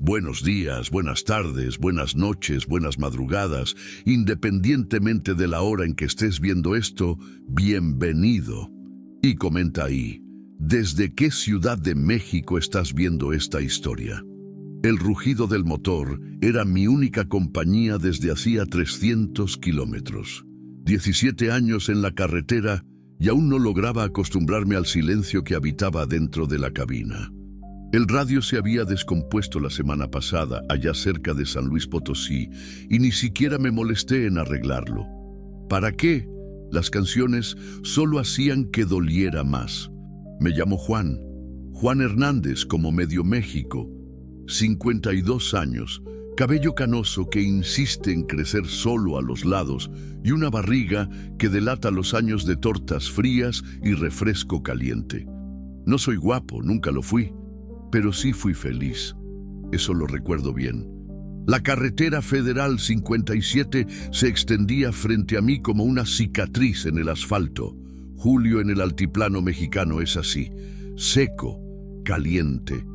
Buenos días, buenas tardes, buenas noches, buenas madrugadas, independientemente de la hora en que estés viendo esto, bienvenido. Y comenta ahí, ¿desde qué ciudad de México estás viendo esta historia? El rugido del motor era mi única compañía desde hacía 300 kilómetros. 17 años en la carretera y aún no lograba acostumbrarme al silencio que habitaba dentro de la cabina. El radio se había descompuesto la semana pasada, allá cerca de San Luis Potosí, y ni siquiera me molesté en arreglarlo. ¿Para qué? Las canciones solo hacían que doliera más. Me llamo Juan Hernández, como Medio México, 52 años, cabello canoso que insiste en crecer solo a los lados y una barriga que delata los años de tortas frías y refresco caliente. No soy guapo, nunca lo fui, pero sí fui feliz. Eso lo recuerdo bien. La carretera federal 57 se extendía frente a mí como una cicatriz en el asfalto. Julio en el altiplano mexicano es así, seco, caliente,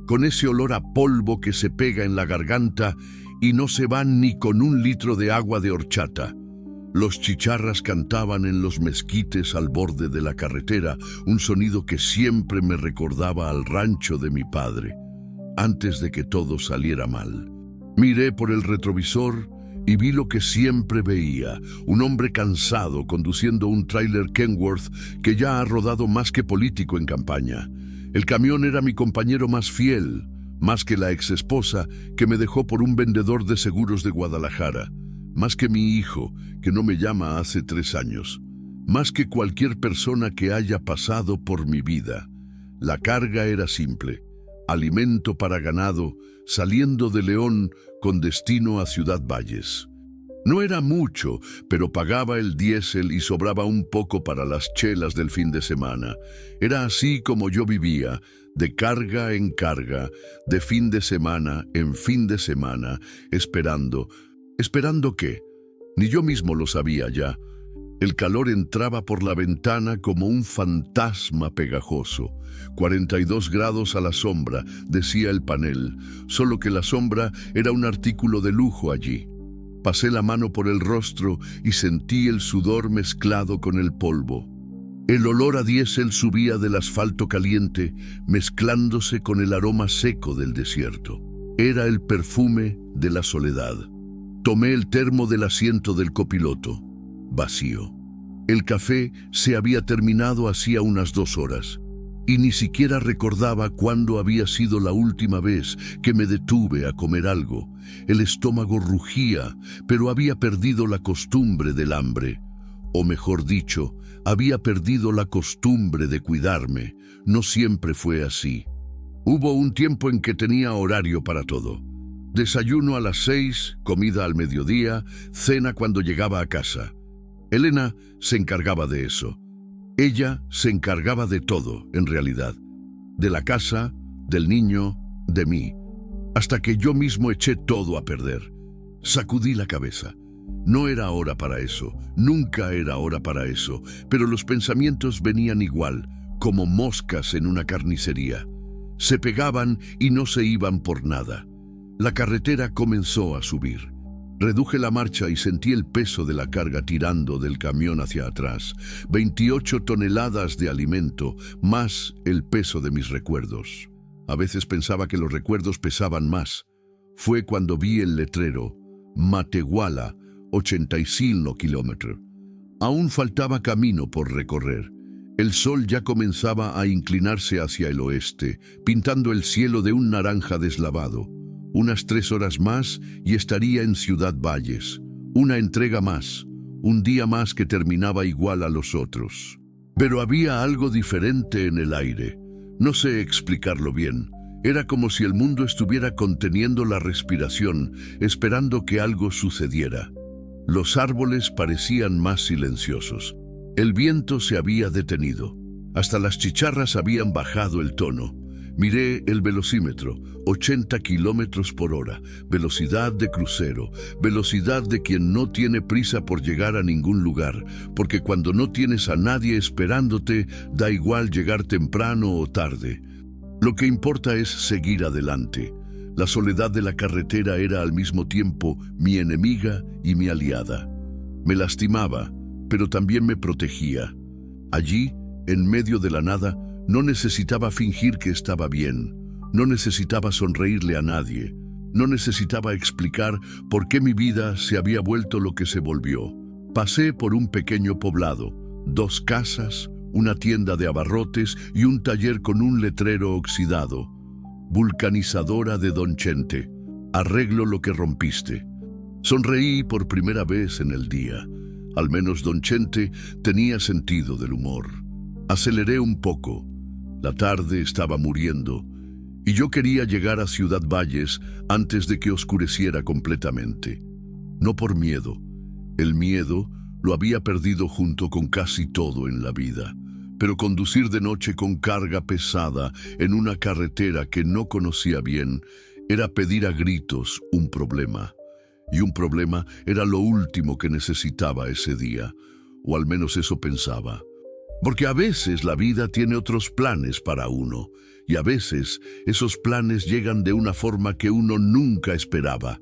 con ese olor a polvo que se pega en la garganta y no se va ni con un litro de agua de horchata. Los chicharras cantaban en los mezquites al borde de la carretera, un sonido que siempre me recordaba al rancho de mi padre, antes de que todo saliera mal. Miré por el retrovisor y vi lo que siempre veía, un hombre cansado conduciendo un tráiler Kenworth que ya ha rodado más que político en campaña. El camión era mi compañero más fiel, más que la exesposa que me dejó por un vendedor de seguros de Guadalajara, más que mi hijo, que no me llama hace 3 años, más que cualquier persona que haya pasado por mi vida. La carga era simple, alimento para ganado, saliendo de León con destino a Ciudad Valles. No era mucho, pero pagaba el diésel y sobraba un poco para las chelas del fin de semana. Era así como yo vivía, de carga en carga, de fin de semana en fin de semana, esperando. ¿Esperando qué? Ni yo mismo lo sabía ya. El calor entraba por la ventana como un fantasma pegajoso. 42 grados a la sombra, decía el panel, solo que la sombra era un artículo de lujo allí. Pasé la mano por el rostro y sentí el sudor mezclado con el polvo. El olor a diésel subía del asfalto caliente, mezclándose con el aroma seco del desierto. Era el perfume de la soledad. Tomé el termo del asiento del copiloto. Vacío. El café se había terminado hacía unas 2 horas, y ni siquiera recordaba cuándo había sido la última vez que me detuve a comer algo. El estómago rugía, pero había perdido la costumbre del hambre. O mejor dicho, había perdido la costumbre de cuidarme. No siempre fue así. Hubo un tiempo en que tenía horario para todo. Desayuno a las 6, comida al mediodía, cena cuando llegaba a casa. Elena se encargaba de eso. Ella se encargaba de todo, en realidad. De la casa, del niño, de mí. Hasta que yo mismo eché todo a perder. Sacudí la cabeza. No era hora para eso, nunca era hora para eso, pero los pensamientos venían igual, como moscas en una carnicería. Se pegaban y no se iban por nada. La carretera comenzó a subir. Reduje la marcha y sentí el peso de la carga tirando del camión hacia atrás. 28 toneladas de alimento, más el peso de mis recuerdos. A veces pensaba que los recuerdos pesaban más. Fue cuando vi el letrero, Matehuala, 85 kilómetros. Aún faltaba camino por recorrer. El sol ya comenzaba a inclinarse hacia el oeste, pintando el cielo de un naranja deslavado. Unas 3 horas más y estaría en Ciudad Valles. Una entrega más, un día más que terminaba igual a los otros. Pero había algo diferente en el aire. No sé explicarlo bien. Era como si el mundo estuviera conteniendo la respiración, esperando que algo sucediera. Los árboles parecían más silenciosos. El viento se había detenido. Hasta las chicharras habían bajado el tono. Miré el velocímetro, 80 kilómetros por hora, velocidad de crucero, velocidad de quien no tiene prisa por llegar a ningún lugar, porque cuando no tienes a nadie esperándote, da igual llegar temprano o tarde. Lo que importa es seguir adelante. La soledad de la carretera era al mismo tiempo mi enemiga y mi aliada. Me lastimaba, pero también me protegía. Allí, en medio de la nada, no necesitaba fingir que estaba bien. No necesitaba sonreírle a nadie. No necesitaba explicar por qué mi vida se había vuelto lo que se volvió. Pasé por un pequeño poblado, 2 casas, una tienda de abarrotes y un taller con un letrero oxidado. Vulcanizadora de Don Chente. Arreglo lo que rompiste. Sonreí por primera vez en el día. Al menos Don Chente tenía sentido del humor. Aceleré un poco. La tarde estaba muriendo y yo quería llegar a Ciudad Valles antes de que oscureciera completamente. No por miedo. El miedo lo había perdido junto con casi todo en la vida. Pero conducir de noche con carga pesada en una carretera que no conocía bien era pedir a gritos un problema. Y un problema era lo último que necesitaba ese día, o al menos eso pensaba. Porque a veces la vida tiene otros planes para uno, y a veces esos planes llegan de una forma que uno nunca esperaba.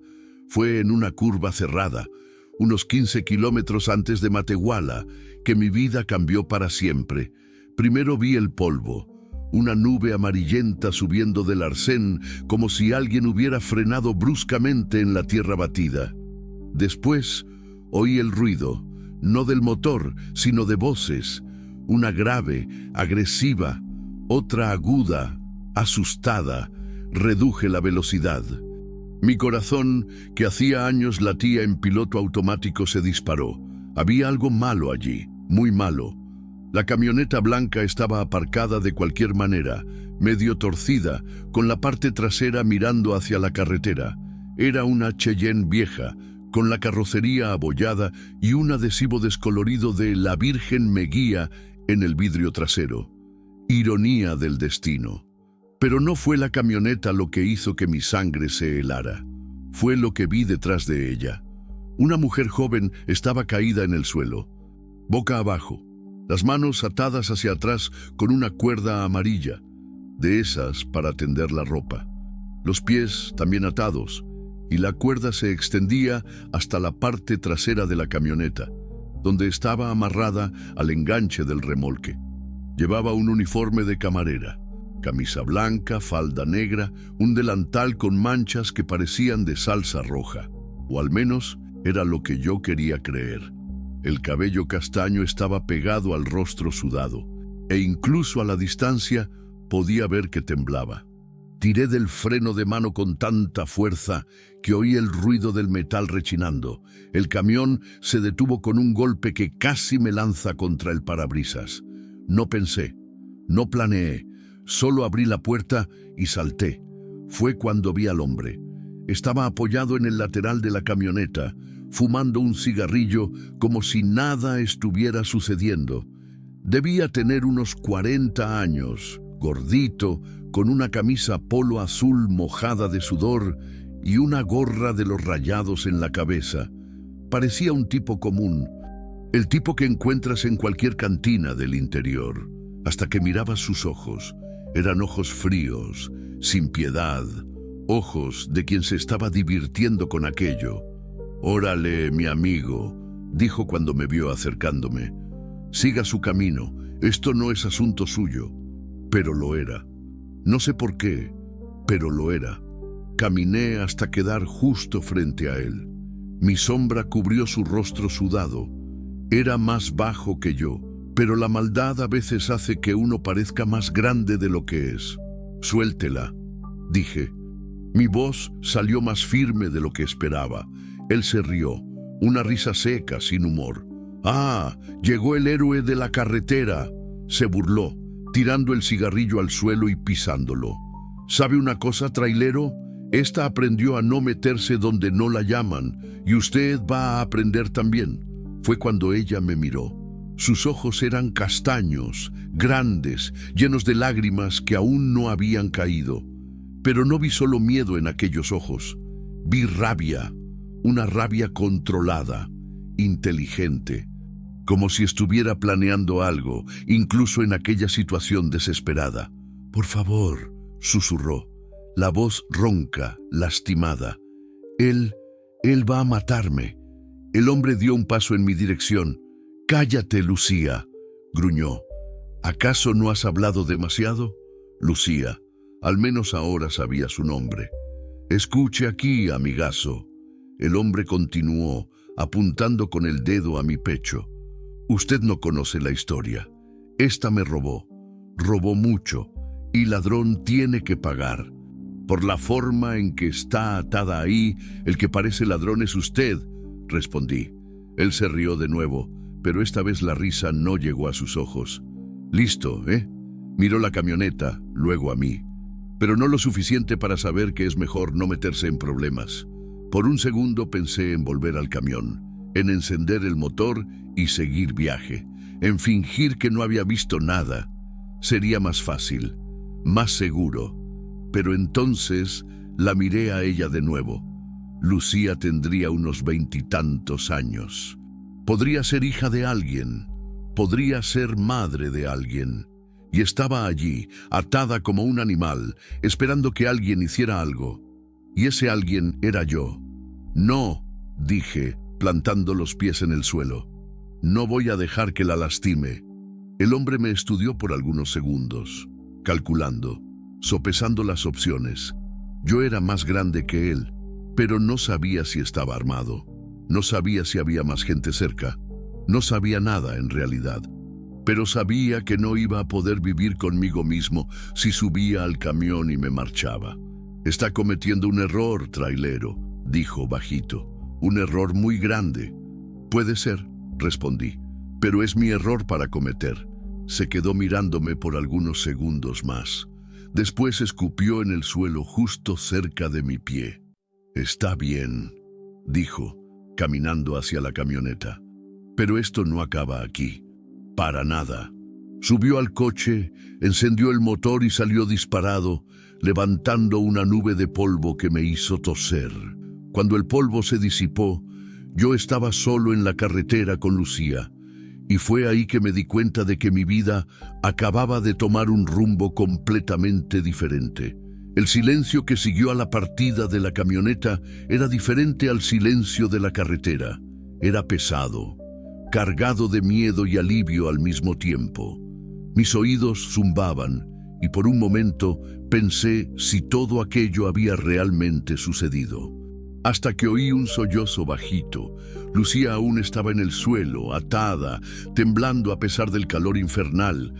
Fue en una curva cerrada, unos 15 kilómetros antes de Matehuala, que mi vida cambió para siempre. Primero vi el polvo, una nube amarillenta subiendo del arcén como si alguien hubiera frenado bruscamente en la tierra batida. Después oí el ruido, no del motor, sino de voces, una grave, agresiva, otra aguda, asustada. Reduje la velocidad. Mi corazón, que hacía años latía en piloto automático, se disparó. Había algo malo allí, muy malo. La camioneta blanca estaba aparcada de cualquier manera, medio torcida, con la parte trasera mirando hacia la carretera. Era una Cheyenne vieja, con la carrocería abollada y un adhesivo descolorido de "La Virgen me guía" en el vidrio trasero. Ironía del destino. Pero no fue la camioneta lo que hizo que mi sangre se helara. Fue lo que vi detrás de ella. Una mujer joven estaba caída en el suelo, boca abajo, las manos atadas hacia atrás con una cuerda amarilla, de esas para tender la ropa. Los pies también atados, y la cuerda se extendía hasta la parte trasera de la camioneta, donde estaba amarrada al enganche del remolque. Llevaba un uniforme de camarera, camisa blanca, falda negra, un delantal con manchas que parecían de salsa roja, o al menos era lo que yo quería creer. El cabello castaño estaba pegado al rostro sudado, e incluso a la distancia podía ver que temblaba. Tiré del freno de mano con tanta fuerza que oí el ruido del metal rechinando. El camión se detuvo con un golpe que casi me lanza contra el parabrisas. No pensé, no planeé, solo abrí la puerta y salté. Fue cuando vi al hombre. Estaba apoyado en el lateral de la camioneta, fumando un cigarrillo como si nada estuviera sucediendo. Debía tener unos 40 años, gordito, con una camisa polo azul mojada de sudor y una gorra de los Rayados en la cabeza. Parecía un tipo común, el tipo que encuentras en cualquier cantina del interior, hasta que mirabas sus ojos. Eran ojos fríos, sin piedad, ojos de quien se estaba divirtiendo con aquello. «Órale, mi amigo», dijo cuando me vio acercándome. «Siga su camino, esto no es asunto suyo». Pero lo era. No sé por qué, pero lo era. Caminé hasta quedar justo frente a él. Mi sombra cubrió su rostro sudado. Era más bajo que yo, pero la maldad a veces hace que uno parezca más grande de lo que es. «Suéltela», dije. Mi voz salió más firme de lo que esperaba. Él se rió, una risa seca, sin humor. «Ah, llegó el héroe de la carretera», se burló, tirando el cigarrillo al suelo y pisándolo. «¿Sabe una cosa, trailero? Esta aprendió a no meterse donde no la llaman, y usted va a aprender también». Fue cuando ella me miró. Sus ojos eran castaños, grandes, llenos de lágrimas que aún no habían caído. Pero no vi solo miedo en aquellos ojos. Vi rabia, una rabia controlada, inteligente, como si estuviera planeando algo, incluso en aquella situación desesperada. «Por favor», susurró, la voz ronca, lastimada. Él va a matarme. El hombre dio un paso en mi dirección. «Cállate, Lucía», gruñó. «¿Acaso no has hablado demasiado?» Lucía, al menos ahora sabía su nombre. «Escuche aquí, amigazo». El hombre continuó, apuntando con el dedo a mi pecho. «Usted no conoce la historia. Esta me robó. Robó mucho, y ladrón tiene que pagar. Por la forma en que está atada ahí, el que parece ladrón es usted», respondí. Él se rió de nuevo, pero esta vez la risa no llegó a sus ojos. «Listo, ¿eh?» Miró la camioneta, luego a mí, pero no lo suficiente para saber que es mejor no meterse en problemas. Por un segundo pensé en volver al camión, en encender el motor y seguir viaje, en fingir que no había visto nada. Sería más fácil, más seguro. Pero entonces la miré a ella de nuevo. Lucía tendría unos 20 y tantos años. Podría ser hija de alguien, podría ser madre de alguien. Y estaba allí, atada como un animal, esperando que alguien hiciera algo. Y ese alguien era yo. «No», dije, plantando los pies en el suelo. «No voy a dejar que la lastime». El hombre me estudió por algunos segundos, calculando, sopesando las opciones. Yo era más grande que él, pero no sabía si estaba armado. No sabía si había más gente cerca. No sabía nada en realidad. Pero sabía que no iba a poder vivir conmigo mismo si subía al camión y me marchaba. «Está cometiendo un error, trailero», dijo bajito. «Un error muy grande». «Puede ser», respondí, «pero es mi error para cometer». Se quedó mirándome por algunos segundos más. Después escupió en el suelo justo cerca de mi pie. «Está bien», dijo, caminando hacia la camioneta. «Pero esto no acaba aquí. Para nada». Subió al coche, encendió el motor y salió disparado, levantando una nube de polvo que me hizo toser. Cuando el polvo se disipó, yo estaba solo en la carretera con Lucía, y fue ahí que me di cuenta de que mi vida acababa de tomar un rumbo completamente diferente. El silencio que siguió a la partida de la camioneta era diferente al silencio de la carretera. Era pesado, cargado de miedo y alivio al mismo tiempo. Mis oídos zumbaban y por un momento pensé si todo aquello había realmente sucedido. Hasta que oí un sollozo bajito. Lucía aún estaba en el suelo, atada, temblando a pesar del calor infernal.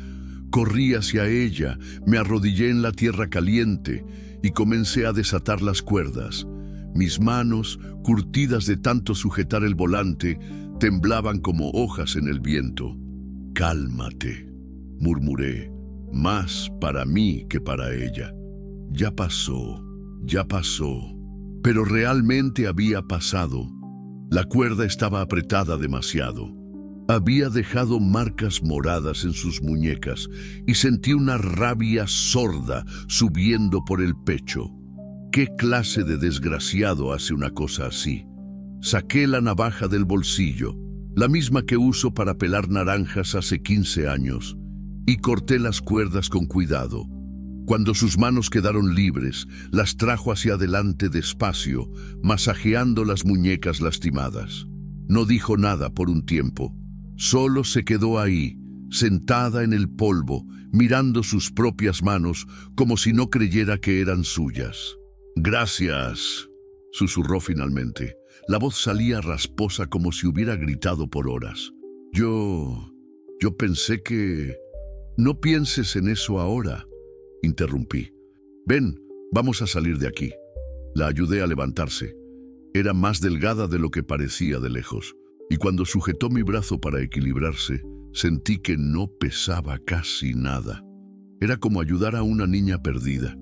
Corrí hacia ella, me arrodillé en la tierra caliente y comencé a desatar las cuerdas. Mis manos, curtidas de tanto sujetar el volante, temblaban como hojas en el viento. «Cálmate», murmuré, más para mí que para ella. Ya pasó. Pero realmente había pasado. La cuerda estaba apretada demasiado. Había dejado marcas moradas en sus muñecas y sentí una rabia sorda subiendo por el pecho. ¿Qué clase de desgraciado hace una cosa así? Saqué la navaja del bolsillo, la misma que uso para pelar naranjas hace 15 años, y corté las cuerdas con cuidado. Cuando sus manos quedaron libres, las trajo hacia adelante despacio, masajeando las muñecas lastimadas. No dijo nada por un tiempo. Solo se quedó ahí, sentada en el polvo, mirando sus propias manos como si no creyera que eran suyas. «Gracias», susurró finalmente. La voz salía rasposa como si hubiera gritado por horas. Yo pensé que... «No pienses en eso ahora», interrumpí. «Ven, vamos a salir de aquí». La ayudé a levantarse. Era más delgada de lo que parecía de lejos, y cuando sujetó mi brazo para equilibrarse, sentí que no pesaba casi nada. Era como ayudar a una niña perdida.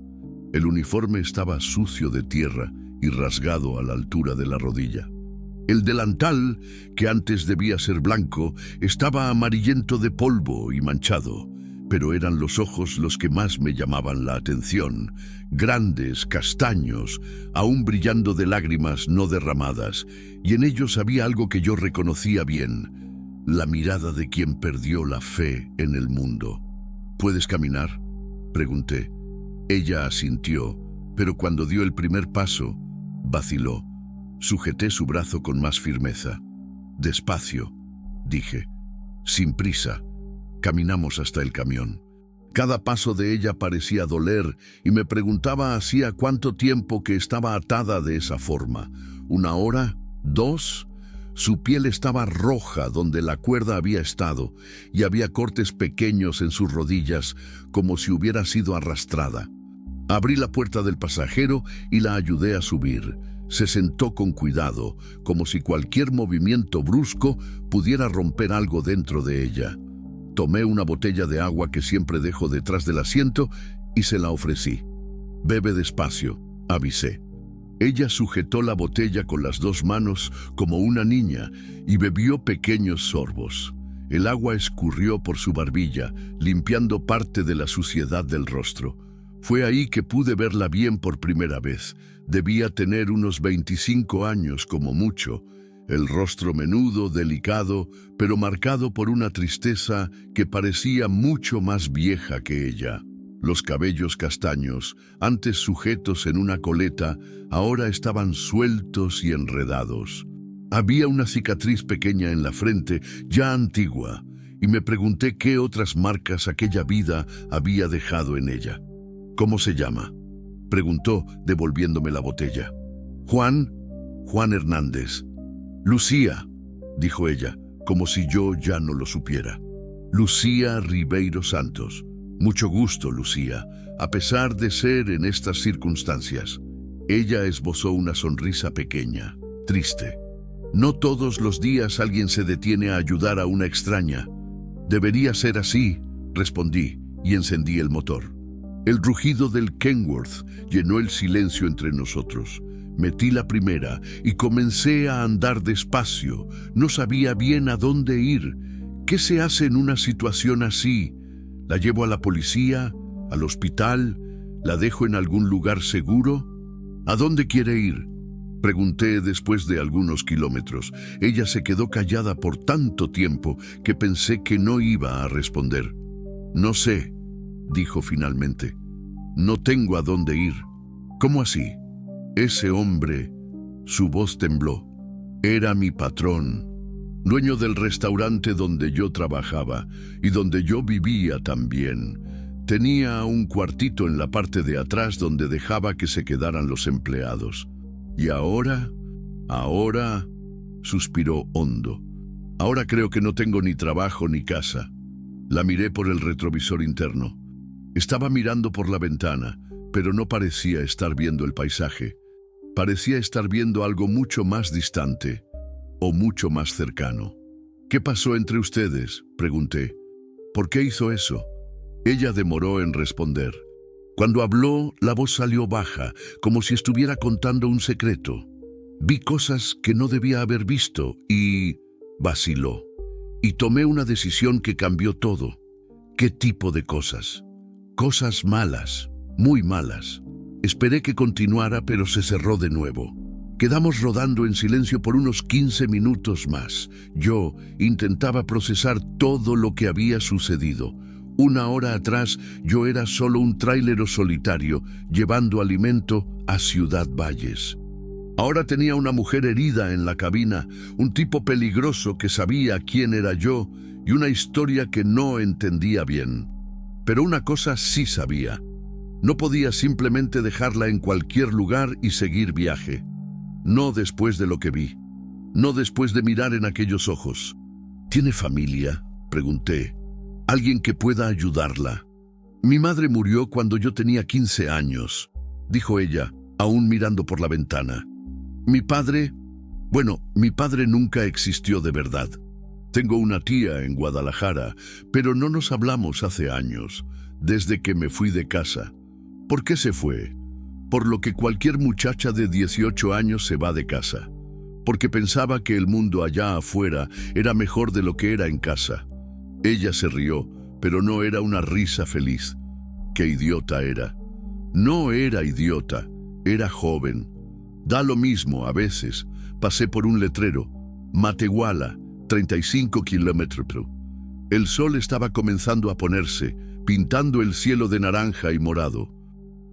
El uniforme estaba sucio de tierra y rasgado a la altura de la rodilla. El delantal, que antes debía ser blanco, estaba amarillento de polvo y manchado, pero eran los ojos los que más me llamaban la atención, grandes, castaños, aún brillando de lágrimas no derramadas, y en ellos había algo que yo reconocía bien, la mirada de quien perdió la fe en el mundo. «¿Puedes caminar?», pregunté. Ella asintió, pero cuando dio el primer paso, vaciló. Sujeté su brazo con más firmeza. Despacio, dije, sin prisa. Caminamos hasta el camión. Cada paso de ella parecía doler y me preguntaba hacía cuánto tiempo que estaba atada de esa forma. ¿1 hora? ¿2? Su piel estaba roja donde la cuerda había estado y había cortes pequeños en sus rodillas como si hubiera sido arrastrada. Abrí la puerta del pasajero y la ayudé a subir. Se sentó con cuidado, como si cualquier movimiento brusco pudiera romper algo dentro de ella. Tomé una botella de agua que siempre dejo detrás del asiento y se la ofrecí. «Bebe despacio», avisé. Ella sujetó la botella con las 2 manos como una niña y bebió pequeños sorbos. El agua escurrió por su barbilla, limpiando parte de la suciedad del rostro. Fue ahí que pude verla bien por primera vez. Debía tener unos 25 años como mucho. El rostro menudo, delicado, pero marcado por una tristeza que parecía mucho más vieja que ella. Los cabellos castaños, antes sujetos en una coleta, ahora estaban sueltos y enredados. Había una cicatriz pequeña en la frente, ya antigua, y me pregunté qué otras marcas aquella vida había dejado en ella. «¿Cómo se llama?», preguntó, devolviéndome la botella. «Juan Hernández». «Lucía», dijo ella, como si yo ya no lo supiera. «Lucía Ribeiro Santos. Mucho gusto, Lucía, a pesar de ser en estas circunstancias». Ella esbozó una sonrisa pequeña, triste. «No todos los días alguien se detiene a ayudar a una extraña». «Debería ser así», respondí, y encendí el motor. El rugido del Kenworth llenó el silencio entre nosotros. Metí la primera y comencé a andar despacio. No sabía bien a dónde ir. ¿Qué se hace en una situación así? ¿La llevo a la policía? ¿Al hospital? ¿La dejo en algún lugar seguro? ¿A dónde quiere ir?, pregunté después de algunos kilómetros. Ella se quedó callada por tanto tiempo que pensé que no iba a responder. «No sé», dijo finalmente. «No tengo a dónde ir». «¿Cómo así?». «Ese hombre», su voz tembló, «era mi patrón, dueño del restaurante donde yo trabajaba y donde yo vivía también. Tenía un cuartito en la parte de atrás donde dejaba que se quedaran los empleados. Y ahora, suspiró hondo. «Ahora creo que no tengo ni trabajo ni casa». La miré por el retrovisor interno. Estaba mirando por la ventana, pero no parecía estar viendo el paisaje. Parecía estar viendo algo mucho más distante o mucho más cercano. «¿Qué pasó entre ustedes?», pregunté. «¿Por qué hizo eso?». Ella demoró en responder. Cuando habló, la voz salió baja, como si estuviera contando un secreto. «Vi cosas que no debía haber visto y...» vaciló. «Y tomé una decisión que cambió todo». «¿Qué tipo de cosas?». «Cosas malas, muy malas». Esperé que continuara, pero se cerró de nuevo. Quedamos rodando en silencio por unos 15 minutos más. Yo intentaba procesar todo lo que había sucedido. 1 hora atrás yo era solo un tráilero solitario llevando alimento a Ciudad Valles. Ahora tenía una mujer herida en la cabina, un tipo peligroso que sabía quién era yo y una historia que no entendía bien. Pero una cosa sí sabía. No podía simplemente dejarla en cualquier lugar y seguir viaje. No después de lo que vi. No después de mirar en aquellos ojos. «¿Tiene familia?», pregunté. «¿Alguien que pueda ayudarla?». «Mi madre murió cuando yo tenía 15 años», dijo ella, aún mirando por la ventana. «Mi padre nunca existió de verdad. Tengo una tía en Guadalajara, pero no nos hablamos hace años, desde que me fui de casa». «¿Por qué se fue?». «Por lo que cualquier muchacha de 18 años se va de casa. Porque pensaba que el mundo allá afuera era mejor de lo que era en casa». Ella se rió, pero no era una risa feliz. «Qué idiota era». «No era idiota, era joven. Da lo mismo a veces». Pasé por un letrero. «Matehuala, 35 kilómetros». El sol estaba comenzando a ponerse, pintando el cielo de naranja y morado.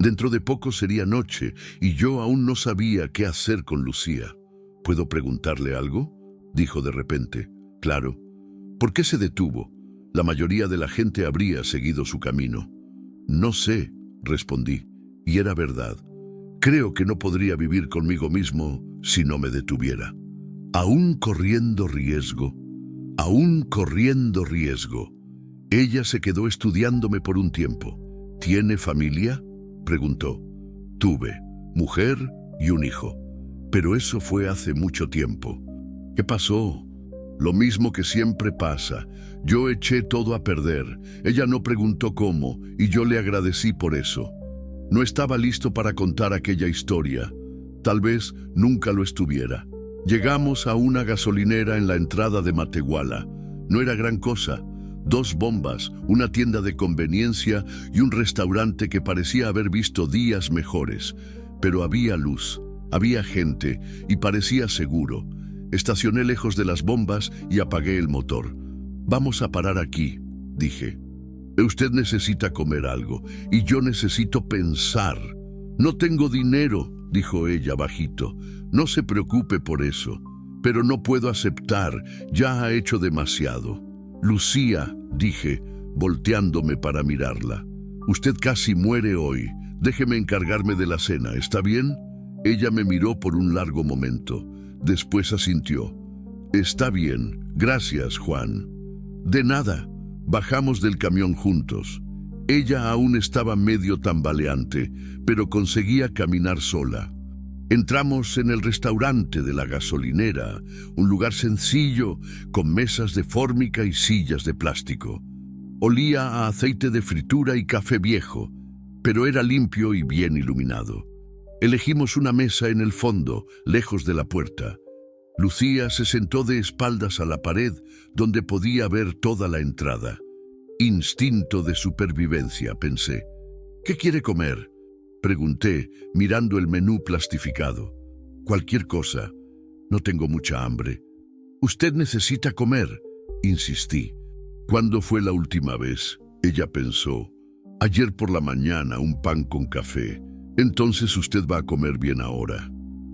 Dentro de poco sería noche y yo aún no sabía qué hacer con Lucía. ¿Puedo preguntarle algo?, dijo de repente. Claro. ¿Por qué se detuvo? La mayoría de la gente habría seguido su camino. No sé, respondí, y era verdad. Creo que no podría vivir conmigo mismo si no me detuviera. Aún corriendo riesgo. Ella se quedó estudiándome por un tiempo. ¿Tiene familia?, preguntó. Tuve, mujer y un hijo. Pero eso fue hace mucho tiempo. ¿Qué pasó? Lo mismo que siempre pasa. Yo eché todo a perder. Ella no preguntó cómo, y yo le agradecí por eso. No estaba listo para contar aquella historia. Tal vez nunca lo estuviera. Llegamos a una gasolinera en la entrada de Matehuala. No era gran cosa. 2 bombas, una tienda de conveniencia y un restaurante que parecía haber visto días mejores. Pero había luz, había gente y parecía seguro. Estacioné lejos de las bombas y apagué el motor. Vamos a parar aquí, dije. Usted necesita comer algo y yo necesito pensar. No tengo dinero, dijo ella bajito. No se preocupe por eso, pero no puedo aceptar, ya ha hecho demasiado. Lucía, dije, volteándome para mirarla. Usted casi muere hoy. Déjeme encargarme de la cena, ¿está bien? Ella me miró por un largo momento. Después asintió. Está bien, gracias, Juan. De nada. Bajamos del camión juntos. Ella aún estaba medio tambaleante, pero conseguía caminar sola. Entramos en el restaurante de la gasolinera, un lugar sencillo, con mesas de fórmica y sillas de plástico. Olía a aceite de fritura y café viejo, pero era limpio y bien iluminado. Elegimos una mesa en el fondo, lejos de la puerta. Lucía se sentó de espaldas a la pared, donde podía ver toda la entrada. Instinto de supervivencia, pensé. ¿Qué quiere comer?, pregunté, mirando el menú plastificado. Cualquier cosa. No tengo mucha hambre. Usted necesita comer, insistí. ¿Cuándo fue la última vez?, ella pensó. Ayer por la mañana, un pan con café. Entonces usted va a comer bien ahora.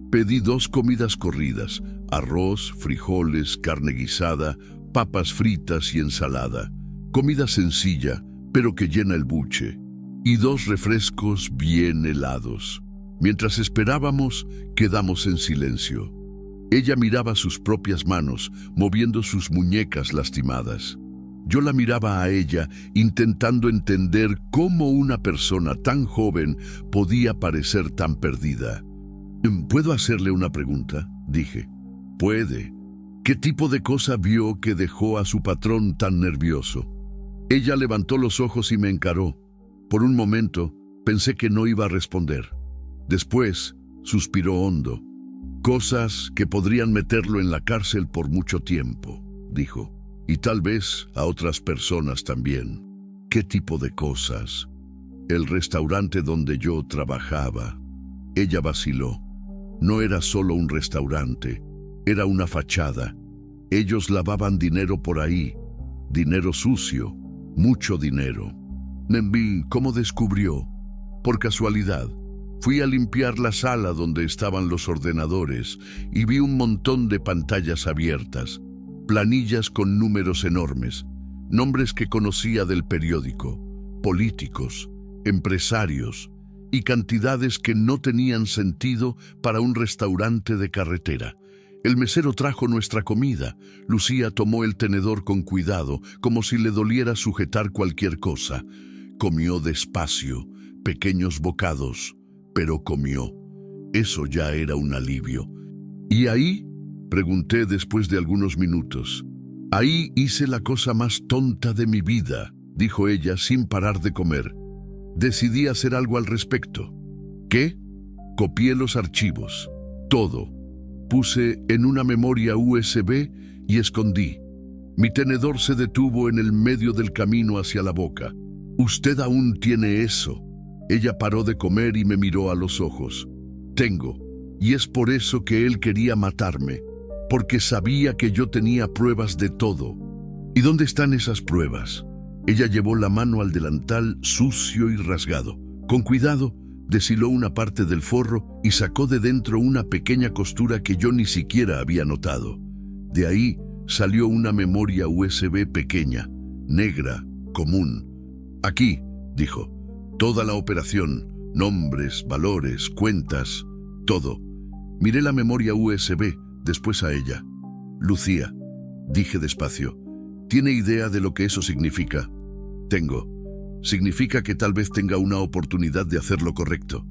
Pedí 2 comidas corridas, arroz, frijoles, carne guisada, papas fritas y ensalada. Comida sencilla, pero que llena el buche. Y 2 refrescos bien helados. Mientras esperábamos, quedamos en silencio. Ella miraba sus propias manos, moviendo sus muñecas lastimadas. Yo la miraba a ella, intentando entender cómo una persona tan joven podía parecer tan perdida. ¿Puedo hacerle una pregunta?, dije. Puede. ¿Qué tipo de cosa vio que dejó a su patrón tan nervioso? Ella levantó los ojos y me encaró. Por un momento, pensé que no iba a responder. Después, suspiró hondo. Cosas que podrían meterlo en la cárcel por mucho tiempo, dijo. Y tal vez a otras personas también. ¿Qué tipo de cosas? El restaurante donde yo trabajaba. Ella vaciló. No era solo un restaurante, era una fachada. Ellos lavaban dinero por ahí. Dinero sucio, mucho dinero. ¿Cómo descubrió? Por casualidad. Fui a limpiar la sala donde estaban los ordenadores y vi un montón de pantallas abiertas, planillas con números enormes, nombres que conocía del periódico, políticos, empresarios y cantidades que no tenían sentido para un restaurante de carretera. El mesero trajo nuestra comida. Lucía tomó el tenedor con cuidado, como si le doliera sujetar cualquier cosa. Comió despacio, pequeños bocados, pero comió. Eso ya era un alivio. ¿Y ahí?, pregunté después de algunos minutos. Ahí hice la cosa más tonta de mi vida, dijo ella sin parar de comer. Decidí hacer algo al respecto. ¿Qué? Copié los archivos. Todo. Puse en una memoria USB y escondí. Mi tenedor se detuvo en el medio del camino hacia la boca. «Usted aún tiene eso». Ella paró de comer y me miró a los ojos. «Tengo. Y es por eso que él quería matarme. Porque sabía que yo tenía pruebas de todo». «¿Y dónde están esas pruebas?». Ella llevó la mano al delantal sucio y rasgado. «Con cuidado, Deshiló una parte del forro y sacó de dentro una pequeña costura que yo ni siquiera había notado. De ahí salió una memoria USB pequeña, negra, común. Aquí, dijo, toda la operación, nombres, valores, cuentas, todo. Miré la memoria USB, después a ella. Lucía, dije despacio, ¿tiene idea de lo que eso significa? Tengo. Significa que tal vez tenga una oportunidad de hacer lo correcto.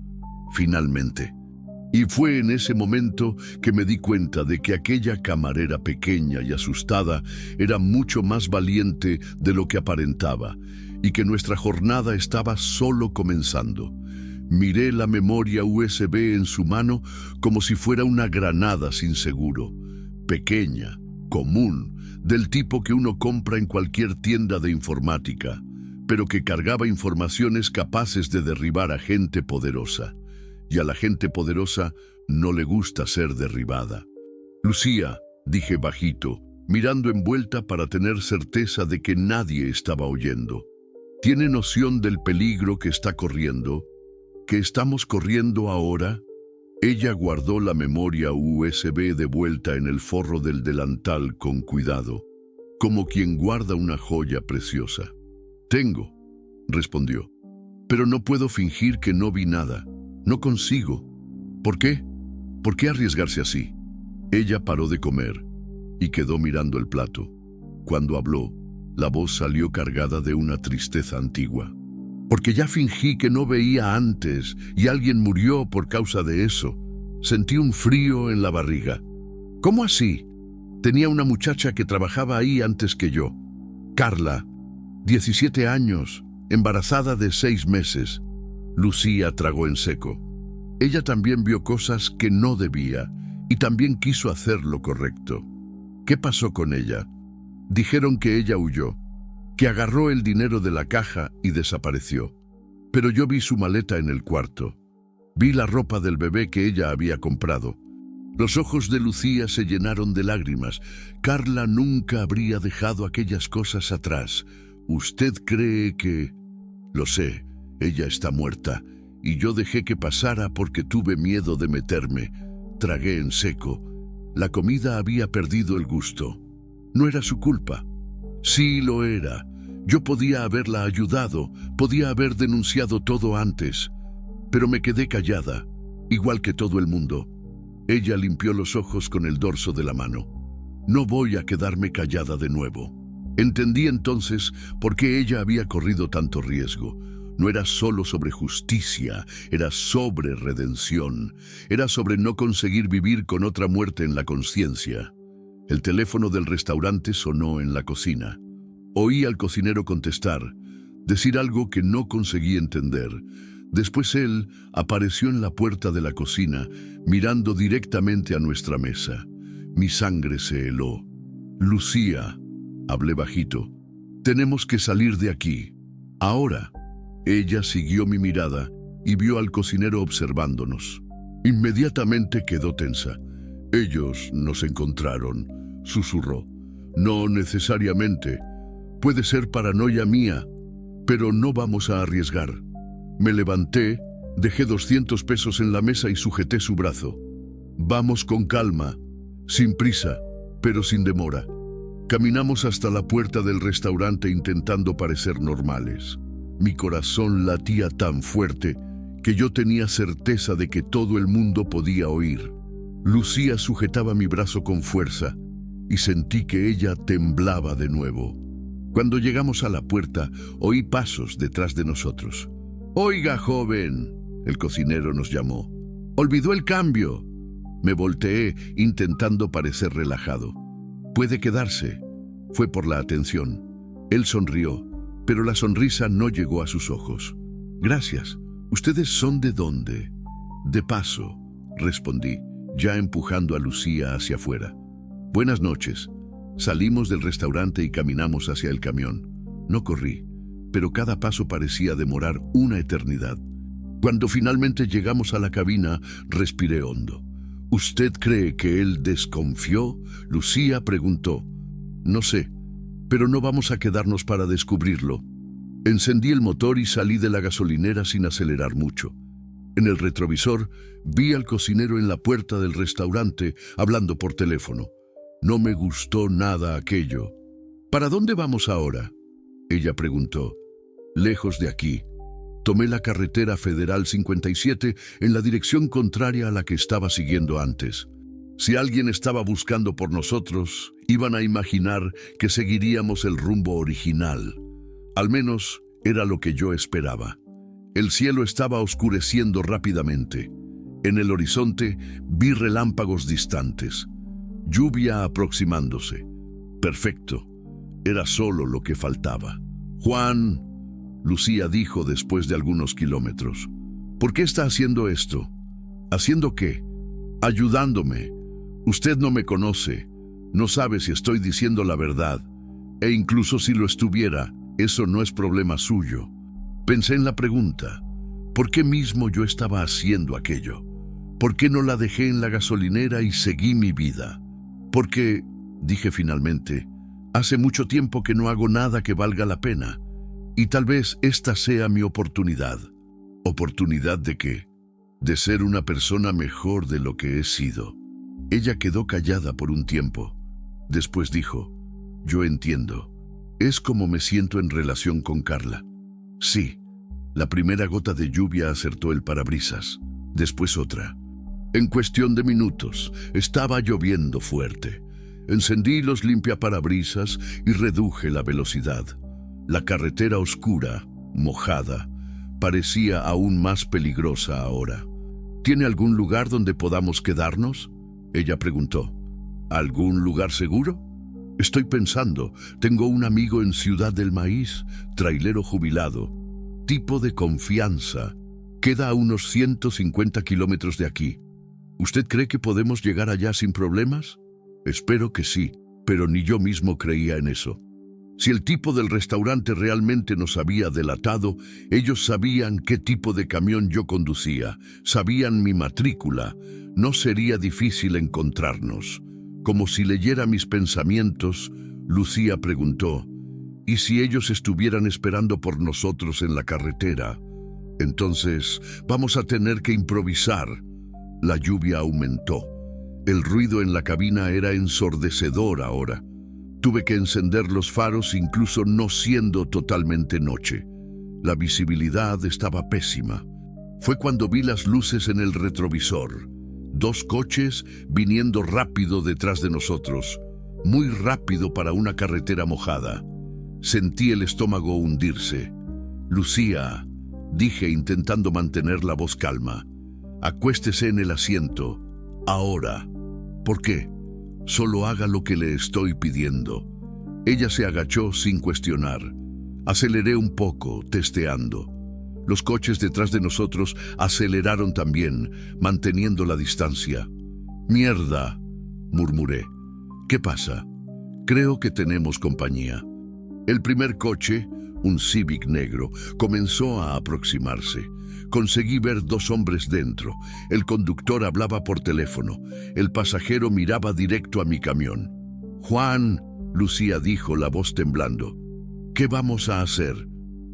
Finalmente. Y fue en ese momento que me di cuenta de que aquella camarera pequeña y asustada era mucho más valiente de lo que aparentaba y que nuestra jornada estaba solo comenzando. Miré la memoria USB en su mano como si fuera una granada sin seguro, pequeña, común, del tipo que uno compra en cualquier tienda de informática, pero que cargaba informaciones capaces de derribar a gente poderosa. Y a la gente poderosa no le gusta ser derribada. Lucía, dije bajito, mirando envuelta para tener certeza de que nadie estaba oyendo. ¿Tiene noción del peligro que está corriendo? ¿Que estamos corriendo ahora? Ella guardó la memoria USB de vuelta en el forro del delantal con cuidado, como quien guarda una joya preciosa. Tengo, respondió, pero no puedo fingir que no vi nada. No consigo. ¿Por qué? ¿Por qué arriesgarse así? Ella paró de comer y quedó mirando el plato. Cuando habló, la voz salió cargada de una tristeza antigua. Porque ya fingí que no veía antes y alguien murió por causa de eso. Sentí un frío en la barriga. ¿Cómo así? Tenía una muchacha que trabajaba ahí antes que yo. Carla, 17 años, embarazada de 6 meses. Lucía tragó en seco. Ella también vio cosas que no debía y también quiso hacer lo correcto. ¿Qué pasó con ella? Dijeron que ella huyó, que agarró el dinero de la caja y desapareció. Pero yo vi su maleta en el cuarto. Vi la ropa del bebé que ella había comprado. Los ojos de Lucía se llenaron de lágrimas. Carla nunca habría dejado aquellas cosas atrás. ¿Usted cree que...? Lo sé. Ella está muerta, y yo dejé que pasara porque tuve miedo de meterme. Tragué en seco. La comida había perdido el gusto. No era su culpa. Sí lo era. Yo podía haberla ayudado, podía haber denunciado todo antes. Pero me quedé callada, igual que todo el mundo. Ella limpió los ojos con el dorso de la mano. No voy a quedarme callada de nuevo. Entendí entonces por qué ella había corrido tanto riesgo. No era solo sobre justicia, era sobre redención. Era sobre no conseguir vivir con otra muerte en la conciencia. El teléfono del restaurante sonó en la cocina. Oí al cocinero contestar, decir algo que no conseguí entender. Después él apareció en la puerta de la cocina, mirando directamente a nuestra mesa. Mi sangre se heló. Lucía, hablé bajito, tenemos que salir de aquí. Ahora. Ella siguió mi mirada y vio al cocinero observándonos. Inmediatamente quedó tensa. Ellos nos encontraron, susurró. No necesariamente. Puede ser paranoia mía, pero no vamos a arriesgar. Me levanté, dejé 200 pesos en la mesa y sujeté su brazo. Vamos con calma, sin prisa, pero sin demora. Caminamos hasta la puerta del restaurante intentando parecer normales. Mi corazón latía tan fuerte que yo tenía certeza de que todo el mundo podía oír. Lucía sujetaba mi brazo con fuerza y sentí que ella temblaba de nuevo. Cuando llegamos a la puerta, oí pasos detrás de nosotros. «Oiga, joven», el cocinero nos llamó. «¿Olvidó el cambio?» Me volteé intentando parecer relajado. «Puede quedarse». Fue por la atención. Él sonrió, pero la sonrisa no llegó a sus ojos. «Gracias. ¿Ustedes son de dónde?» «De Paso», respondí, ya empujando a Lucía hacia afuera. «Buenas noches». Salimos del restaurante y caminamos hacia el camión. No corrí, pero cada paso parecía demorar una eternidad. Cuando finalmente llegamos a la cabina, respiré hondo. «¿Usted cree que él desconfió?», Lucía preguntó. «No sé, pero no vamos a quedarnos para descubrirlo». Encendí el motor y salí de la gasolinera sin acelerar mucho. En el retrovisor vi al cocinero en la puerta del restaurante hablando por teléfono. No me gustó nada aquello. ¿Para dónde vamos ahora?, ella preguntó. Lejos de aquí. Tomé la carretera Federal 57 en la dirección contraria a la que estaba siguiendo antes. Si alguien estaba buscando por nosotros, iban a imaginar que seguiríamos el rumbo original. Al menos era lo que yo esperaba. El cielo estaba oscureciendo rápidamente. En el horizonte vi relámpagos distantes. Lluvia aproximándose. Perfecto. Era solo lo que faltaba. Juan, Lucía dijo después de algunos kilómetros. ¿Por qué está haciendo esto? ¿Haciendo qué? Ayudándome. Usted no me conoce. No sabe si estoy diciendo la verdad. E incluso si lo estuviera, eso no es problema suyo. Pensé en la pregunta. ¿Por qué mismo yo estaba haciendo aquello? ¿Por qué no la dejé en la gasolinera y seguí mi vida? Porque, dije finalmente, hace mucho tiempo que no hago nada que valga la pena. Y tal vez esta sea mi oportunidad. ¿Oportunidad de qué? De ser una persona mejor de lo que he sido. Ella quedó callada por un tiempo. Después dijo, yo entiendo. Es como me siento en relación con Carla. Sí, la primera gota de lluvia acertó el parabrisas, después otra. En cuestión de minutos, estaba lloviendo fuerte. Encendí los limpiaparabrisas y reduje la velocidad. La carretera oscura, mojada, parecía aún más peligrosa ahora. ¿Tiene algún lugar donde podamos quedarnos?, ella preguntó. ¿Algún lugar seguro? Estoy pensando, tengo un amigo en Ciudad del Maíz, trailero jubilado, tipo de confianza. Queda a unos 150 kilómetros de aquí. ¿Usted cree que podemos llegar allá sin problemas? Espero que sí, pero ni yo mismo creía en eso. Si el tipo del restaurante realmente nos había delatado, ellos sabían qué tipo de camión yo conducía, sabían mi matrícula. No sería difícil encontrarnos. Como si leyera mis pensamientos, Lucía preguntó, ¿y si ellos estuvieran esperando por nosotros en la carretera? Entonces, vamos a tener que improvisar. La lluvia aumentó. El ruido en la cabina era ensordecedor ahora. Tuve que encender los faros incluso no siendo totalmente noche. La visibilidad estaba pésima. Fue cuando vi las luces en el retrovisor. 2 coches viniendo rápido detrás de nosotros, muy rápido para una carretera mojada. Sentí el estómago hundirse. Lucía, dije intentando mantener la voz calma, acuéstese en el asiento, ahora. ¿Por qué? Solo haga lo que le estoy pidiendo. Ella se agachó sin cuestionar. Aceleré un poco, testeando. Los coches detrás de nosotros aceleraron también, manteniendo la distancia. «Mierda», murmuré. «¿Qué pasa? Creo que tenemos compañía». El primer coche, un Civic negro, comenzó a aproximarse. Conseguí ver 2 hombres dentro. El conductor hablaba por teléfono. El pasajero miraba directo a mi camión. «Juan», Lucía dijo, la voz temblando. «¿Qué vamos a hacer?»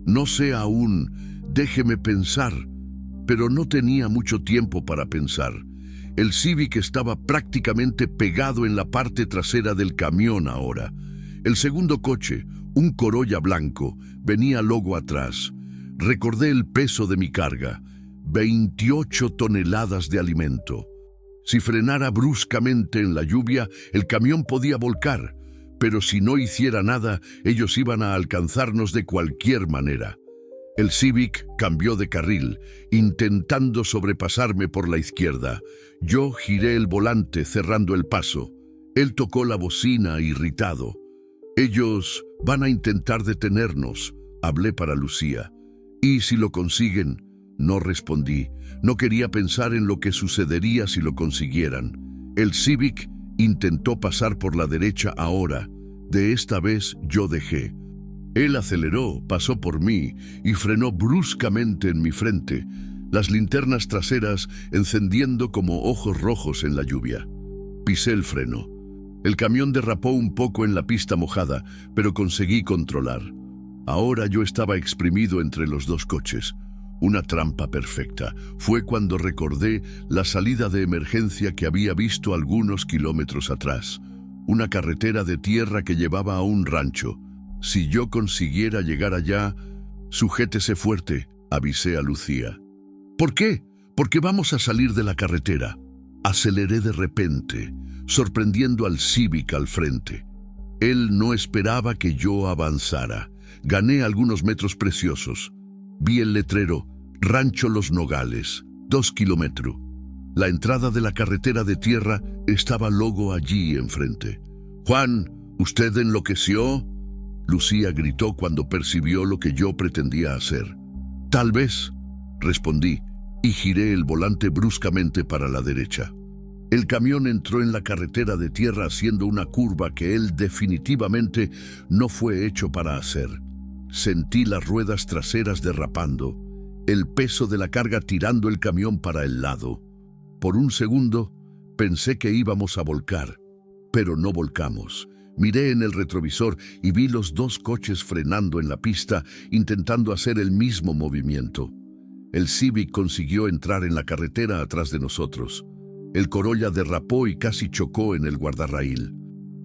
«No sé aún. Déjeme pensar». Pero no tenía mucho tiempo para pensar. El Civic estaba prácticamente pegado en la parte trasera del camión ahora. El segundo coche, un Corolla blanco, venía luego atrás. Recordé el peso de mi carga, 28 toneladas de alimento. Si frenara bruscamente en la lluvia, el camión podía volcar, pero si no hiciera nada, ellos iban a alcanzarnos de cualquier manera. El Civic cambió de carril, intentando sobrepasarme por la izquierda. Yo giré el volante cerrando el paso. Él tocó la bocina irritado. «Ellos van a intentar detenernos», hablé para Lucía. «¿Y si lo consiguen?». No respondí. No quería pensar en lo que sucedería si lo consiguieran. El Civic intentó pasar por la derecha ahora. De esta vez yo dejé. Él aceleró, pasó por mí y frenó bruscamente en mi frente, las linternas traseras encendiendo como ojos rojos en la lluvia. Pisé el freno. El camión derrapó un poco en la pista mojada, pero conseguí controlar. Ahora yo estaba exprimido entre los 2 coches. Una trampa perfecta. Fue cuando recordé la salida de emergencia que había visto algunos kilómetros atrás. Una carretera de tierra que llevaba a un rancho. Si yo consiguiera llegar allá, sujétese fuerte, avisé a Lucía. ¿Por qué? Porque vamos a salir de la carretera. Aceleré de repente, sorprendiendo al Civic al frente. Él no esperaba que yo avanzara. Gané algunos metros preciosos. Vi el letrero, Rancho Los Nogales, 2 kilómetros. La entrada de la carretera de tierra estaba luego allí enfrente. «Juan, ¿usted enloqueció?», Lucía gritó cuando percibió lo que yo pretendía hacer. «Tal vez», respondí, y giré el volante bruscamente para la derecha. El camión entró en la carretera de tierra haciendo una curva que él definitivamente no fue hecho para hacer. Sentí las ruedas traseras derrapando, el peso de la carga tirando el camión para el lado. Por un segundo pensé que íbamos a volcar, pero no volcamos. Miré en el retrovisor y vi los dos coches frenando en la pista, intentando hacer el mismo movimiento. El Civic consiguió entrar en la carretera atrás de nosotros. El Corolla derrapó y casi chocó en el guardarraíl.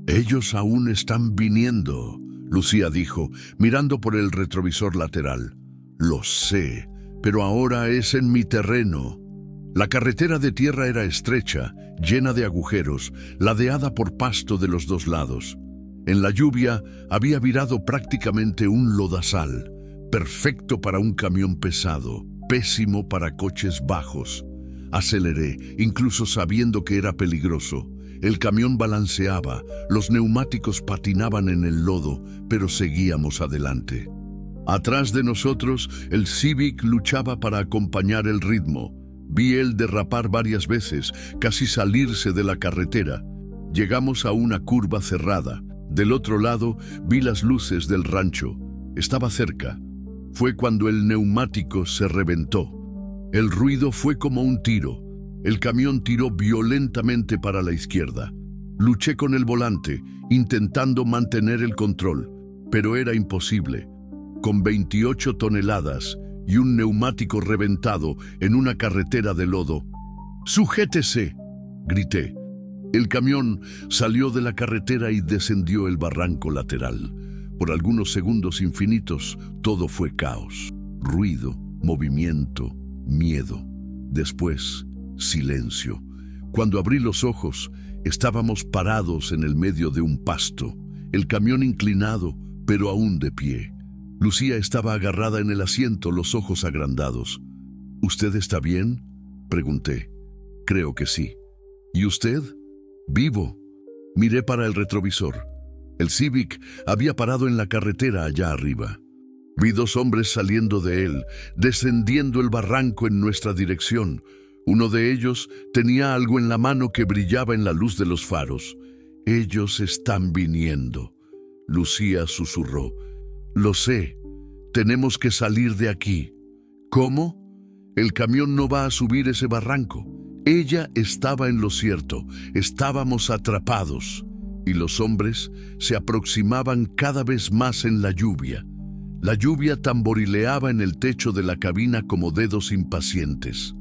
«Ellos aún están viniendo», Lucía dijo, mirando por el retrovisor lateral. «Lo sé, pero ahora es en mi terreno». La carretera de tierra era estrecha, llena de agujeros, ladeada por pasto de los dos lados. En la lluvia había virado prácticamente un lodazal, perfecto para un camión pesado, pésimo para coches bajos. Aceleré, incluso sabiendo que era peligroso. El camión balanceaba, los neumáticos patinaban en el lodo, pero seguíamos adelante. Atrás de nosotros, el Civic luchaba para acompañar el ritmo. Vi él derrapar varias veces, casi salirse de la carretera. Llegamos a una curva cerrada. Del otro lado, vi las luces del rancho. Estaba cerca. Fue cuando el neumático se reventó. El ruido fue como un tiro. El camión tiró violentamente para la izquierda. Luché con el volante, intentando mantener el control, pero era imposible. Con 28 toneladas y un neumático reventado en una carretera de lodo. «¡Sujétese!», grité. El camión salió de la carretera y descendió el barranco lateral. Por algunos segundos infinitos, todo fue caos. Ruido, movimiento, miedo. Después, silencio. Cuando abrí los ojos, estábamos parados en el medio de un pasto, el camión inclinado, pero aún de pie. Lucía estaba agarrada en el asiento, los ojos agrandados. «¿Usted está bien?», pregunté. «Creo que sí». «¿Y usted?». «Vivo». Miré para el retrovisor. El Civic había parado en la carretera allá arriba. Vi dos hombres saliendo de él, descendiendo el barranco en nuestra dirección. Uno de ellos tenía algo en la mano que brillaba en la luz de los faros. «Ellos están viniendo», Lucía susurró. «Lo sé. Tenemos que salir de aquí». «¿Cómo?». «El camión no va a subir ese barranco». Ella estaba en lo cierto. Estábamos atrapados. Y los hombres se aproximaban cada vez más en la lluvia. La lluvia tamborileaba en el techo de la cabina como dedos impacientes.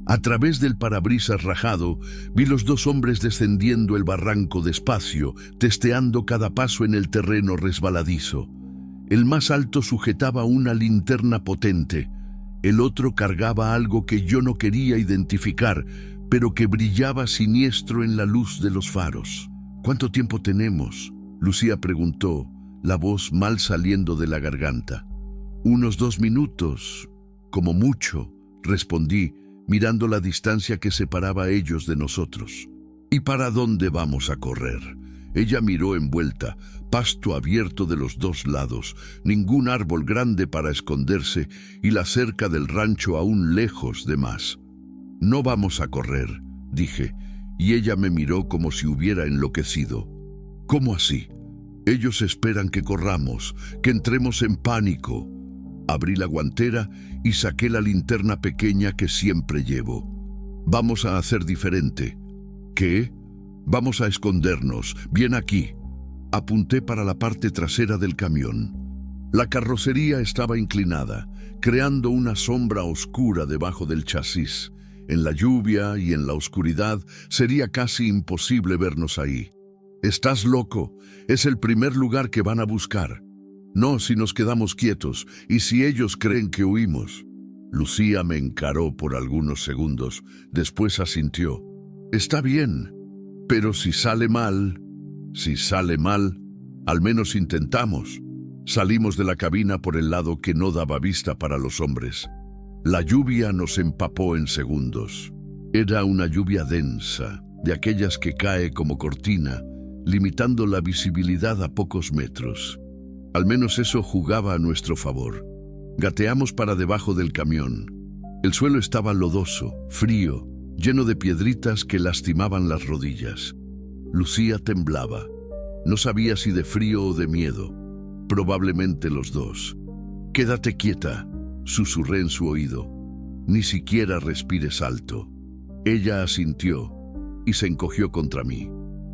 A través del parabrisas rajado, vi los dos hombres descendiendo el barranco despacio, testeando cada paso en el terreno resbaladizo. El más alto sujetaba una linterna potente. El otro cargaba algo que yo no quería identificar, pero que brillaba siniestro en la luz de los faros. «¿Cuánto tiempo tenemos?», Lucía preguntó, la voz mal saliendo de la garganta. «Unos 2 minutos, como mucho», respondí, mirando la distancia que separaba a ellos de nosotros. «¿Y para dónde vamos a correr?». Ella miró envuelta, pasto abierto de los dos lados, ningún árbol grande para esconderse y la cerca del rancho aún lejos de más. «No vamos a correr», dije, y ella me miró como si hubiera enloquecido. «¿Cómo así?». «Ellos esperan que corramos, que entremos en pánico». Abrí la guantera y saqué la linterna pequeña que siempre llevo. «Vamos a hacer diferente». «¿Qué?». «Vamos a escondernos, bien aquí». Apunté para la parte trasera del camión. La carrocería estaba inclinada, creando una sombra oscura debajo del chasis. En la lluvia y en la oscuridad sería casi imposible vernos ahí. «Estás loco, es el primer lugar que van a buscar. No si nos quedamos quietos y si ellos creen que huimos». Lucía me encaró por algunos segundos, después asintió. «Está bien, pero si sale mal, al menos intentamos». Salimos de la cabina por el lado que no daba vista para los hombres. La lluvia nos empapó en segundos. Era una lluvia densa, de aquellas que cae como cortina, limitando la visibilidad a pocos metros. Al menos eso jugaba a nuestro favor. Gateamos para debajo del camión. El suelo estaba lodoso, frío, lleno de piedritas que lastimaban las rodillas. Lucía temblaba. No sabía si de frío o de miedo. Probablemente los dos. «Quédate quieta», susurré en su oído. «Ni siquiera respires alto». Ella asintió y se encogió contra mí.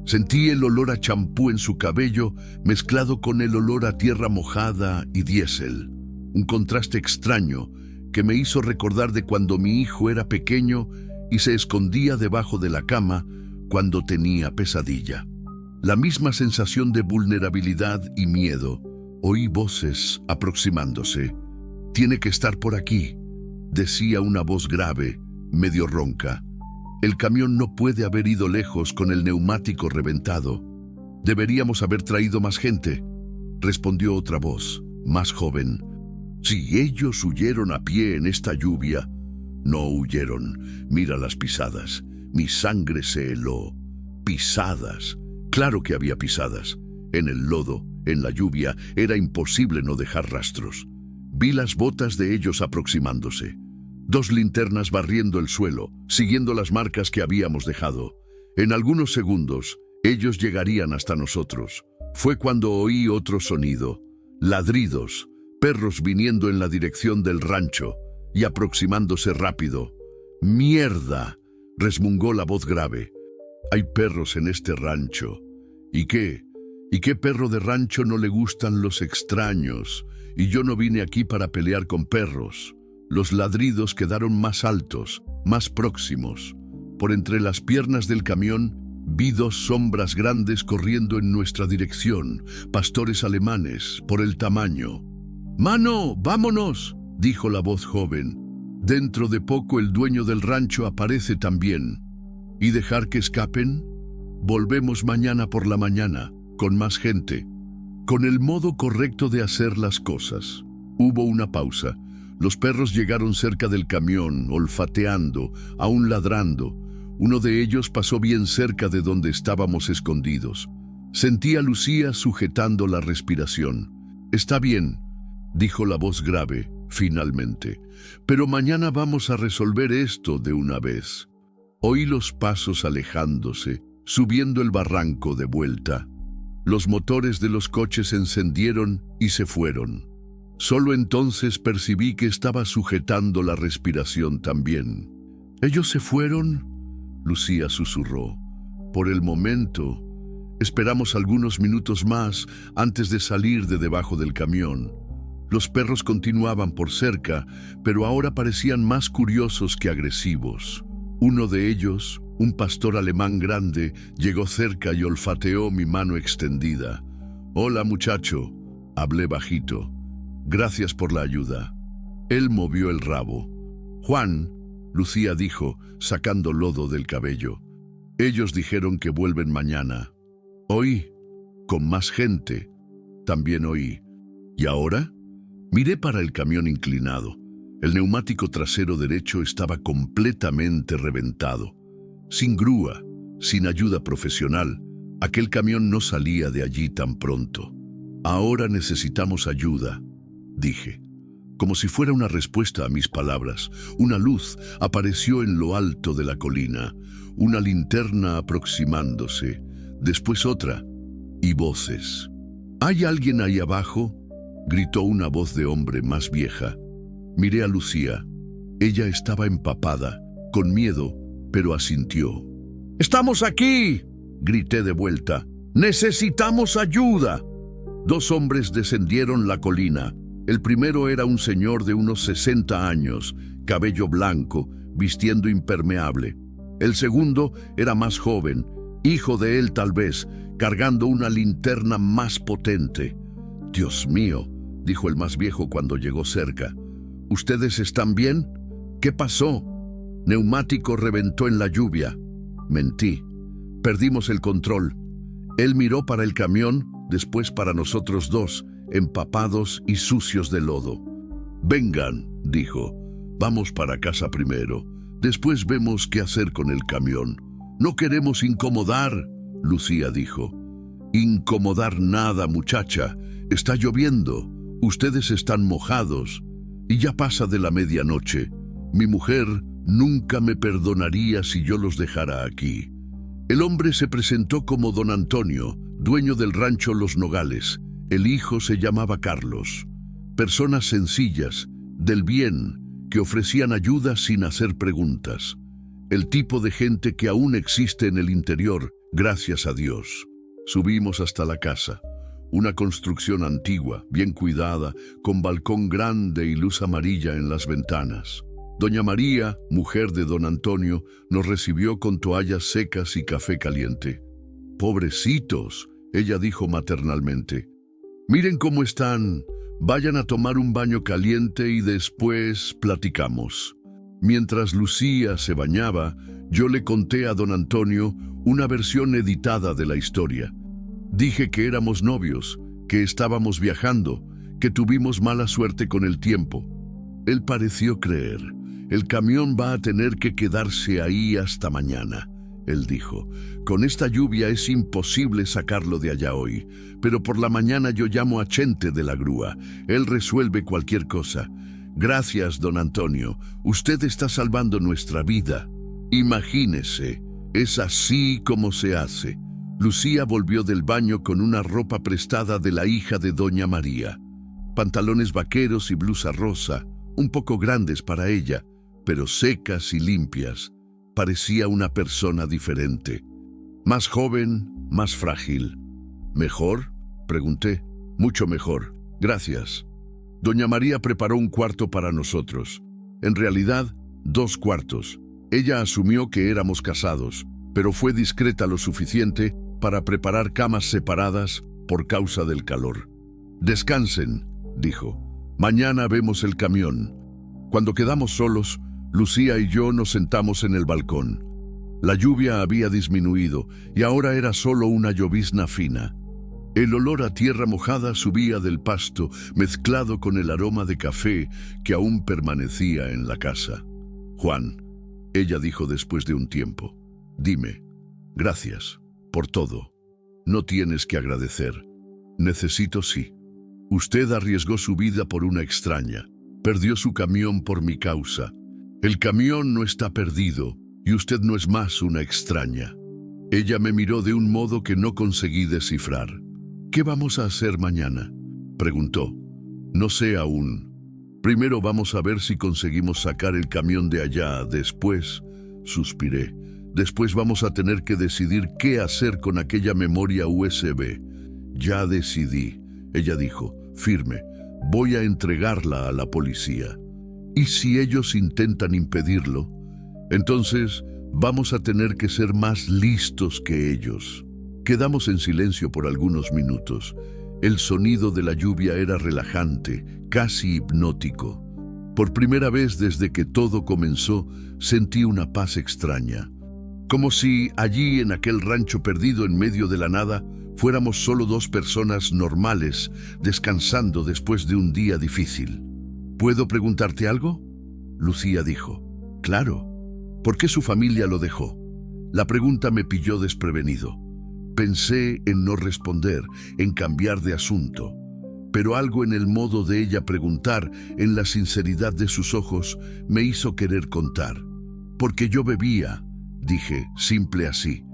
Sentí el olor a champú en su cabello mezclado con el olor a tierra mojada y diésel. Un contraste extraño que me hizo recordar de cuando mi hijo era pequeño y se escondía debajo de la cama cuando tenía pesadilla. La misma sensación de vulnerabilidad y miedo. Oí voces aproximándose. «Tiene que estar por aquí», decía una voz grave, medio ronca. «El camión no puede haber ido lejos con el neumático reventado. Deberíamos haber traído más gente», respondió otra voz, más joven. «Si ellos huyeron a pie en esta lluvia». «No huyeron. Mira las pisadas. Mi sangre se heló. Pisadas. Claro que había pisadas. En el lodo, en la lluvia, era imposible no dejar rastros. Vi las botas de ellos aproximándose. 2 linternas barriendo el suelo, siguiendo las marcas que habíamos dejado. En algunos segundos, ellos llegarían hasta nosotros. Fue cuando oí otro sonido. Ladridos, perros viniendo en la dirección del rancho y aproximándose rápido. «¡Mierda!», resmungó la voz grave. «Hay perros en este rancho. ¿Y qué? ¿Y qué perro de rancho no le gustan los extraños? Y yo no vine aquí para pelear con perros». Los ladridos quedaron más altos, más próximos. Por entre las piernas del camión vi 2 sombras grandes corriendo en nuestra dirección, pastores alemanes, por el tamaño. «¡Mano, vámonos!», dijo la voz joven. «Dentro de poco el dueño del rancho aparece también». «¿Y dejar que escapen? Volvemos mañana por la mañana, con más gente, con el modo correcto de hacer las cosas». Hubo una pausa. Los perros llegaron cerca del camión, olfateando, aún ladrando. Uno de ellos pasó bien cerca de donde estábamos escondidos. Sentí a Lucía sujetando la respiración. «Está bien», dijo la voz grave, finalmente. «Pero mañana vamos a resolver esto de una vez». Oí los pasos alejándose, subiendo el barranco de vuelta. Los motores de los coches se encendieron y se fueron. Solo entonces percibí que estaba sujetando la respiración también. «¿Ellos se fueron?», Lucía susurró. «Por el momento». Esperamos algunos minutos más antes de salir de debajo del camión. Los perros continuaban por cerca, pero ahora parecían más curiosos que agresivos. Uno de ellos, un pastor alemán grande, llegó cerca y olfateó mi mano extendida. «Hola, muchacho», hablé bajito. «Gracias por la ayuda». Él movió el rabo. «Juan», Lucía dijo, sacando lodo del cabello. «Ellos dijeron que vuelven mañana». «Oí, con más gente». También oí. «¿Y ahora?». Miré para el camión inclinado. El neumático trasero derecho estaba completamente reventado. Sin grúa, sin ayuda profesional, aquel camión no salía de allí tan pronto. «Ahora necesitamos ayuda», dije. Como si fuera una respuesta a mis palabras, una luz apareció en lo alto de la colina, una linterna aproximándose, después otra, y voces. «¿Hay alguien ahí abajo?», gritó una voz de hombre más vieja. Miré a Lucía. Ella estaba empapada, con miedo, pero asintió. «¡Estamos aquí!», grité de vuelta. «¡Necesitamos ayuda!». Dos hombres descendieron la colina. El primero era un señor de unos 60 años, cabello blanco, vistiendo impermeable. El segundo era más joven, hijo de él tal vez, cargando una linterna más potente. «Dios mío», dijo el más viejo cuando llegó cerca. «¿Ustedes están bien? ¿Qué pasó?» «Neumático reventó en la lluvia». Mentí. Perdimos el control. Él miró para el camión, después para nosotros dos, empapados y sucios de lodo. «Vengan», dijo. «Vamos para casa primero. Después vemos qué hacer con el camión». «No queremos incomodar», Lucía dijo. «Incomodar nada, muchacha. Está lloviendo. Ustedes están mojados. Y ya pasa de la medianoche. Mi mujer nunca me perdonaría si yo los dejara aquí». El hombre se presentó como don Antonio, dueño del rancho Los Nogales. El hijo se llamaba Carlos. Personas sencillas, del bien, que ofrecían ayuda sin hacer preguntas. El tipo de gente que aún existe en el interior, gracias a Dios. Subimos hasta la casa. Una construcción antigua, bien cuidada, con balcón grande y luz amarilla en las ventanas. Doña María, mujer de don Antonio, nos recibió con toallas secas y café caliente. «Pobrecitos», ella dijo maternalmente. «Miren cómo están. Vayan a tomar un baño caliente y después platicamos». Mientras Lucía se bañaba, yo le conté a don Antonio una versión editada de la historia. Dije que éramos novios, que estábamos viajando, que tuvimos mala suerte con el tiempo. Él pareció creer. «El camión va a tener que quedarse ahí hasta mañana», él dijo. «Con esta lluvia es imposible sacarlo de allá hoy, pero por la mañana yo llamo a Chente de la grúa. Él resuelve cualquier cosa». «Gracias, don Antonio. Usted está salvando nuestra vida». «Imagínese, es así como se hace». Lucía volvió del baño con una ropa prestada de la hija de doña María. Pantalones vaqueros y blusa rosa, un poco grandes para ella, pero secas y limpias. Parecía una persona diferente. Más joven, más frágil. «¿Mejor?», pregunté. «Mucho mejor. Gracias». Doña María preparó un cuarto para nosotros. En realidad, 2 cuartos. Ella asumió que éramos casados, pero fue discreta lo suficiente para preparar camas separadas por causa del calor. «Descansen», dijo. «Mañana vemos el camión». Cuando quedamos solos, Lucía y yo nos sentamos en el balcón. La lluvia había disminuido y ahora era solo una llovizna fina. El olor a tierra mojada subía del pasto, mezclado con el aroma de café que aún permanecía en la casa. «Juan», ella dijo después de un tiempo, «dime, gracias por todo. No tienes que agradecer. Necesito sí. Usted arriesgó su vida por una extraña. Perdió su camión por mi causa. El camión no está perdido y usted no es más una extraña». Ella me miró de un modo que no conseguí descifrar. «¿Qué vamos a hacer mañana?», preguntó. «No sé aún. Primero vamos a ver si conseguimos sacar el camión de allá. Después», suspiré, «después vamos a tener que decidir qué hacer con aquella memoria USB». «Ya decidí», ella dijo, firme. «Voy a entregarla a la policía. ¿Y si ellos intentan impedirlo? Entonces vamos a tener que ser más listos que ellos». Quedamos en silencio por algunos minutos. El sonido de la lluvia era relajante, casi hipnótico. Por primera vez desde que todo comenzó, sentí una paz extraña. Como si allí en aquel rancho perdido en medio de la nada, fuéramos solo 2 personas normales, descansando después de un día difícil. «¿Puedo preguntarte algo?», Lucía dijo. «Claro. ¿Por qué su familia lo dejó?». La pregunta me pilló desprevenido. Pensé en no responder, en cambiar de asunto. Pero algo en el modo de ella preguntar, en la sinceridad de sus ojos, me hizo querer contar. «Porque yo bebía», dije, simple así.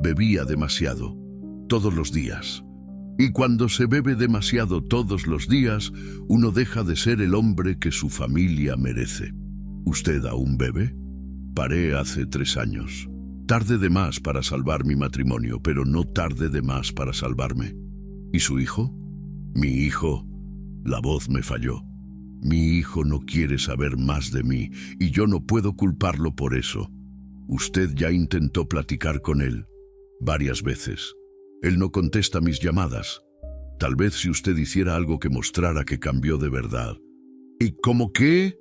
«Bebía demasiado, todos los días». Y cuando se bebe demasiado todos los días, uno deja de ser el hombre que su familia merece. «¿Usted aún bebe?». Paré hace 3 años. Tarde de más para salvar mi matrimonio, pero no tarde de más para salvarme. «¿Y su hijo?». Mi hijo, la voz me falló. Mi hijo no quiere saber más de mí y yo no puedo culparlo por eso. Usted ya intentó platicar con él varias veces. Él no contesta mis llamadas. Tal vez si usted hiciera algo que mostrara que cambió de verdad. ¿Y cómo qué?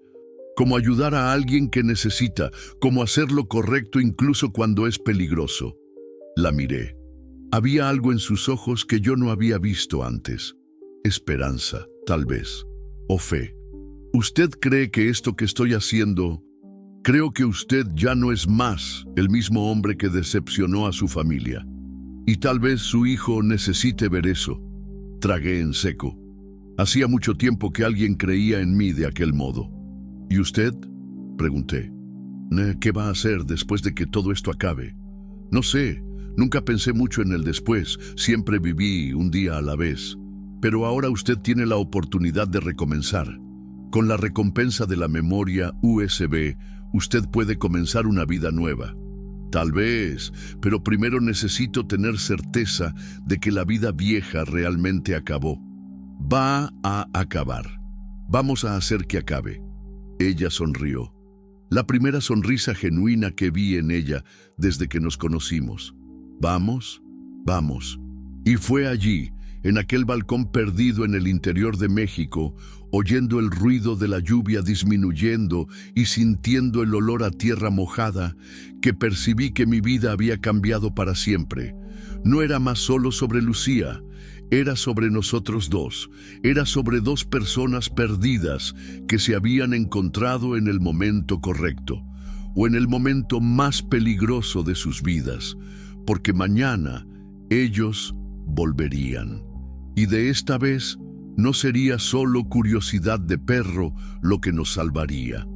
Como ayudar a alguien que necesita, como hacer lo correcto incluso cuando es peligroso. La miré. Había algo en sus ojos que yo no había visto antes. Esperanza, tal vez, o fe. ¿Usted cree que esto que estoy haciendo? Creo que usted ya no es más el mismo hombre que decepcionó a su familia. Y tal vez su hijo necesite ver eso. Tragué en seco. Hacía mucho tiempo que alguien creía en mí de aquel modo. ¿Y usted? Pregunté. ¿Qué va a hacer después de que todo esto acabe? No sé, nunca pensé mucho en el después, siempre viví un día a la vez. Pero ahora usted tiene la oportunidad de recomenzar. Con la recompensa de la memoria USB, usted puede comenzar una vida nueva. Tal vez, pero primero necesito tener certeza de que la vida vieja realmente acabó. Va a acabar. Vamos a hacer que acabe. Ella sonrió. La primera sonrisa genuina que vi en ella desde que nos conocimos. Vamos, vamos. Y fue allí, en aquel balcón perdido en el interior de México, oyendo el ruido de la lluvia disminuyendo y sintiendo el olor a tierra mojada, que percibí que mi vida había cambiado para siempre. No era más solo sobre Lucía, era sobre nosotros dos, era sobre dos personas perdidas que se habían encontrado en el momento correcto, o en el momento más peligroso de sus vidas, porque mañana ellos volverían. Y de esta vez no sería solo curiosidad de perro lo que nos salvaría.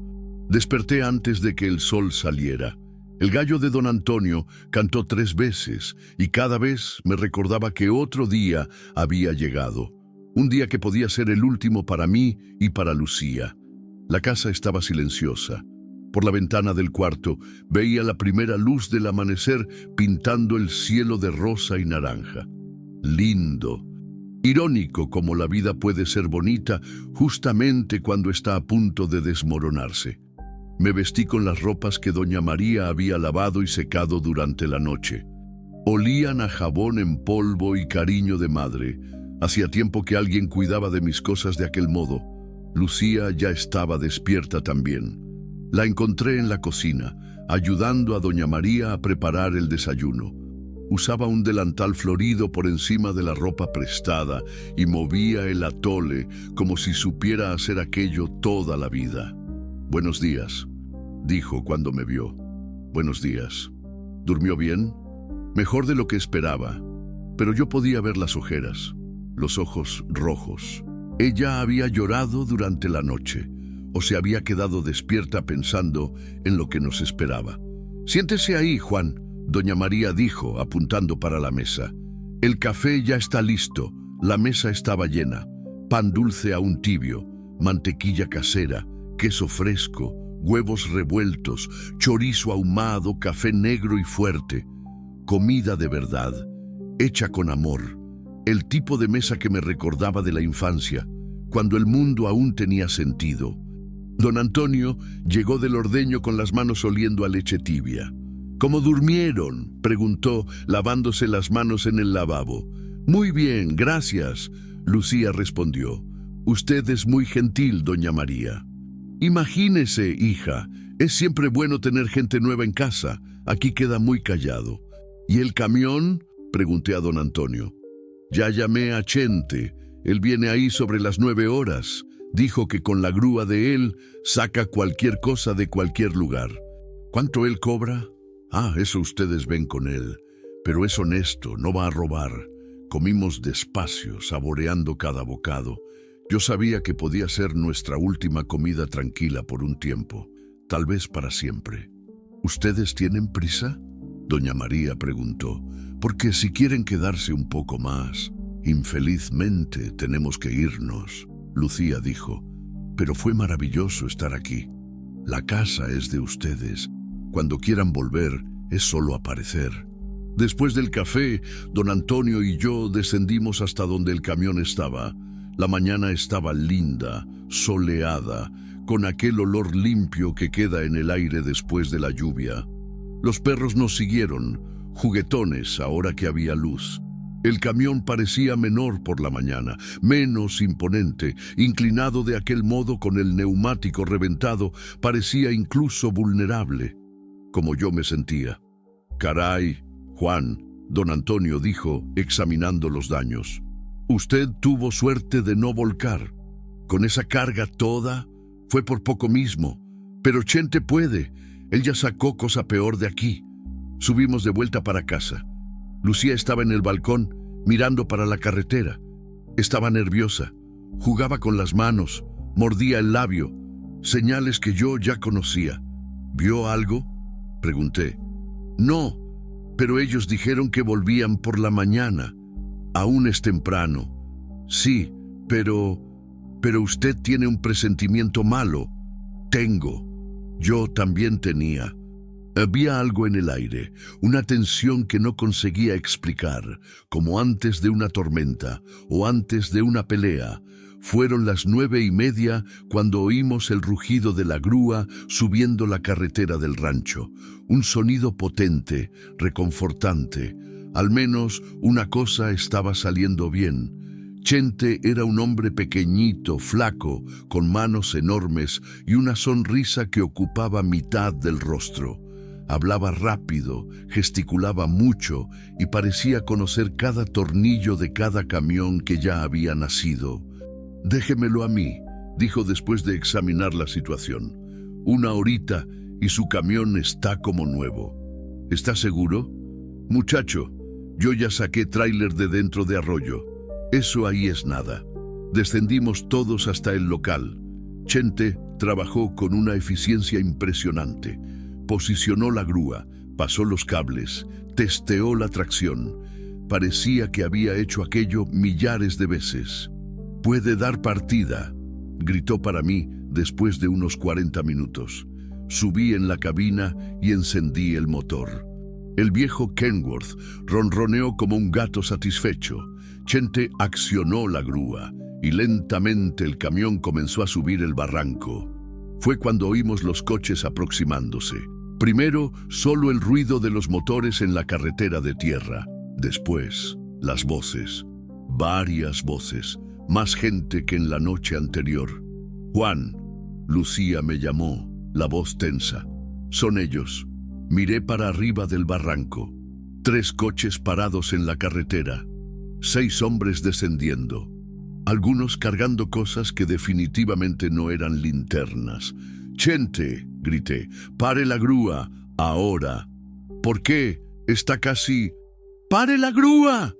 Desperté antes de que el sol saliera. El gallo de don Antonio cantó 3 veces y cada vez me recordaba que otro día había llegado. Un día que podía ser el último para mí y para Lucía. La casa estaba silenciosa. Por la ventana del cuarto veía la primera luz del amanecer pintando el cielo de rosa y naranja. Lindo. Irónico como la vida puede ser bonita justamente cuando está a punto de desmoronarse. Me vestí con las ropas que doña María había lavado y secado durante la noche. Olían a jabón en polvo y cariño de madre. Hacía tiempo que alguien cuidaba de mis cosas de aquel modo. Lucía ya estaba despierta también. La encontré en la cocina, ayudando a doña María a preparar el desayuno. Usaba un delantal florido por encima de la ropa prestada y movía el atole como si supiera hacer aquello toda la vida. «Buenos días», dijo cuando me vio. «Buenos días. ¿Durmió bien?» Mejor de lo que esperaba, pero yo podía ver las ojeras, los ojos rojos. Ella había llorado durante la noche, o se había quedado despierta pensando en lo que nos esperaba. «Siéntese ahí, Juan», doña María dijo, apuntando para la mesa. «El café ya está listo, la mesa estaba llena. Pan dulce aún tibio, mantequilla casera, queso fresco, huevos revueltos, chorizo ahumado, café negro y fuerte. Comida de verdad, hecha con amor. El tipo de mesa que me recordaba de la infancia, cuando el mundo aún tenía sentido». Don Antonio llegó del ordeño con las manos oliendo a leche tibia. «¿Cómo durmieron?», preguntó, lavándose las manos en el lavabo. «Muy bien, gracias», Lucía respondió. «Usted es muy gentil, doña María». «Imagínese, hija, es siempre bueno tener gente nueva en casa. Aquí queda muy callado». «¿Y el camión?», pregunté a don Antonio. «Ya llamé a Chente. Él viene ahí sobre las 9 horas. Dijo que con la grúa de él saca cualquier cosa de cualquier lugar». «¿Cuánto él cobra?». «Ah, eso ustedes ven con él. Pero es honesto, no va a robar». Comimos despacio, saboreando cada bocado. Yo sabía que podía ser nuestra última comida tranquila por un tiempo, tal vez para siempre. «¿Ustedes tienen prisa?», doña María preguntó. «Porque si quieren quedarse un poco más, infelizmente tenemos que irnos», Lucía dijo. «Pero fue maravilloso estar aquí. La casa es de ustedes. Cuando quieran volver, es solo aparecer». Después del café, don Antonio y yo descendimos hasta donde el camión estaba. La mañana estaba linda, soleada, con aquel olor limpio que queda en el aire después de la lluvia. Los perros nos siguieron, juguetones ahora que había luz. El camión parecía menor por la mañana, menos imponente, inclinado de aquel modo con el neumático reventado, parecía incluso vulnerable, como yo me sentía. Caray, Juan, don Antonio dijo, examinando los daños. Usted tuvo suerte de no volcar. Con esa carga toda, fue por poco mismo. Pero Chente puede. Él ya sacó cosa peor de aquí. Subimos de vuelta para casa. Lucía estaba en el balcón, mirando para la carretera. Estaba nerviosa. Jugaba con las manos, mordía el labio. Señales que yo ya conocía. ¿Vio algo?, pregunté. No, pero ellos dijeron que volvían por la mañana. Aún es temprano. Sí, pero usted tiene un presentimiento malo. Tengo. Yo también tenía. Había algo en el aire, una tensión que no conseguía explicar, como antes de una tormenta o antes de una pelea. Fueron las 9:30 cuando oímos el rugido de la grúa subiendo la carretera del rancho. Un sonido potente, reconfortante. Al menos una cosa estaba saliendo bien. Chente era un hombre pequeñito, flaco, con manos enormes y una sonrisa que ocupaba mitad del rostro. Hablaba rápido, gesticulaba mucho y parecía conocer cada tornillo de cada camión que ya había nacido. «Déjemelo a mí», dijo después de examinar la situación. «1 horita y su camión está como nuevo». «¿Está seguro?» «Muchacho, yo ya saqué tráiler de dentro de Arroyo. Eso ahí es nada». Descendimos todos hasta el local. Chente trabajó con una eficiencia impresionante. Posicionó la grúa, pasó los cables, testeó la tracción. Parecía que había hecho aquello millares de veces. «Puede dar partida», gritó para mí después de unos 40 minutos. Subí en la cabina y encendí el motor. El viejo Kenworth ronroneó como un gato satisfecho. Chente accionó la grúa y lentamente el camión comenzó a subir el barranco. Fue cuando oímos los coches aproximándose. Primero, solo el ruido de los motores en la carretera de tierra. Después, las voces. Varias voces. Más gente que en la noche anterior. «Juan», Lucía me llamó, la voz tensa. «Son ellos». Miré para arriba del barranco. 3 coches parados en la carretera. 6 hombres descendiendo. Algunos cargando cosas que definitivamente no eran linternas. «Chente», grité, «pare la grúa, ahora». «¿Por qué? Está casi...» «¡Pare la grúa!».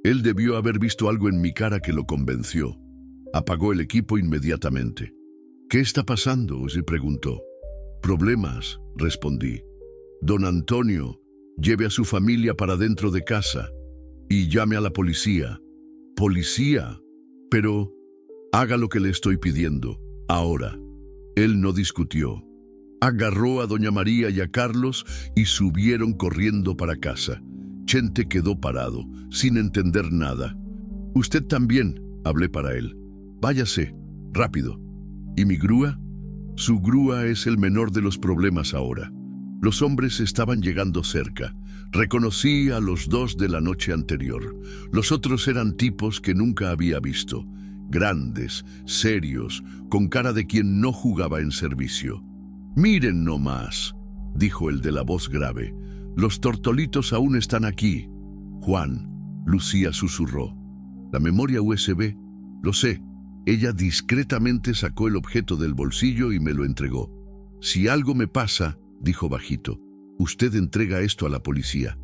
Él debió haber visto algo en mi cara que lo convenció. Apagó el equipo inmediatamente. «¿Qué está pasando?», se preguntó. «Problemas», respondí. «Don Antonio, lleve a su familia para dentro de casa y llame a la policía». «¿Policía? Pero haga lo que le estoy pidiendo, ahora». Él no discutió. Agarró a doña María y a Carlos y subieron corriendo para casa. Chente quedó parado, sin entender nada. «Usted también», hablé para él. «Váyase, rápido». «¿Y mi grúa?». «Su grúa es el menor de los problemas ahora». Los hombres estaban llegando cerca. Reconocí a los 2 de la noche anterior. Los otros eran tipos que nunca había visto. Grandes, serios, con cara de quien no jugaba en servicio. «Miren nomás», dijo el de la voz grave. «Los tortolitos aún están aquí». «Juan», Lucía susurró. «La memoria USB». «Lo sé». Ella discretamente sacó el objeto del bolsillo y me lo entregó. «Si algo me pasa», dijo bajito, «usted entrega esto a la policía.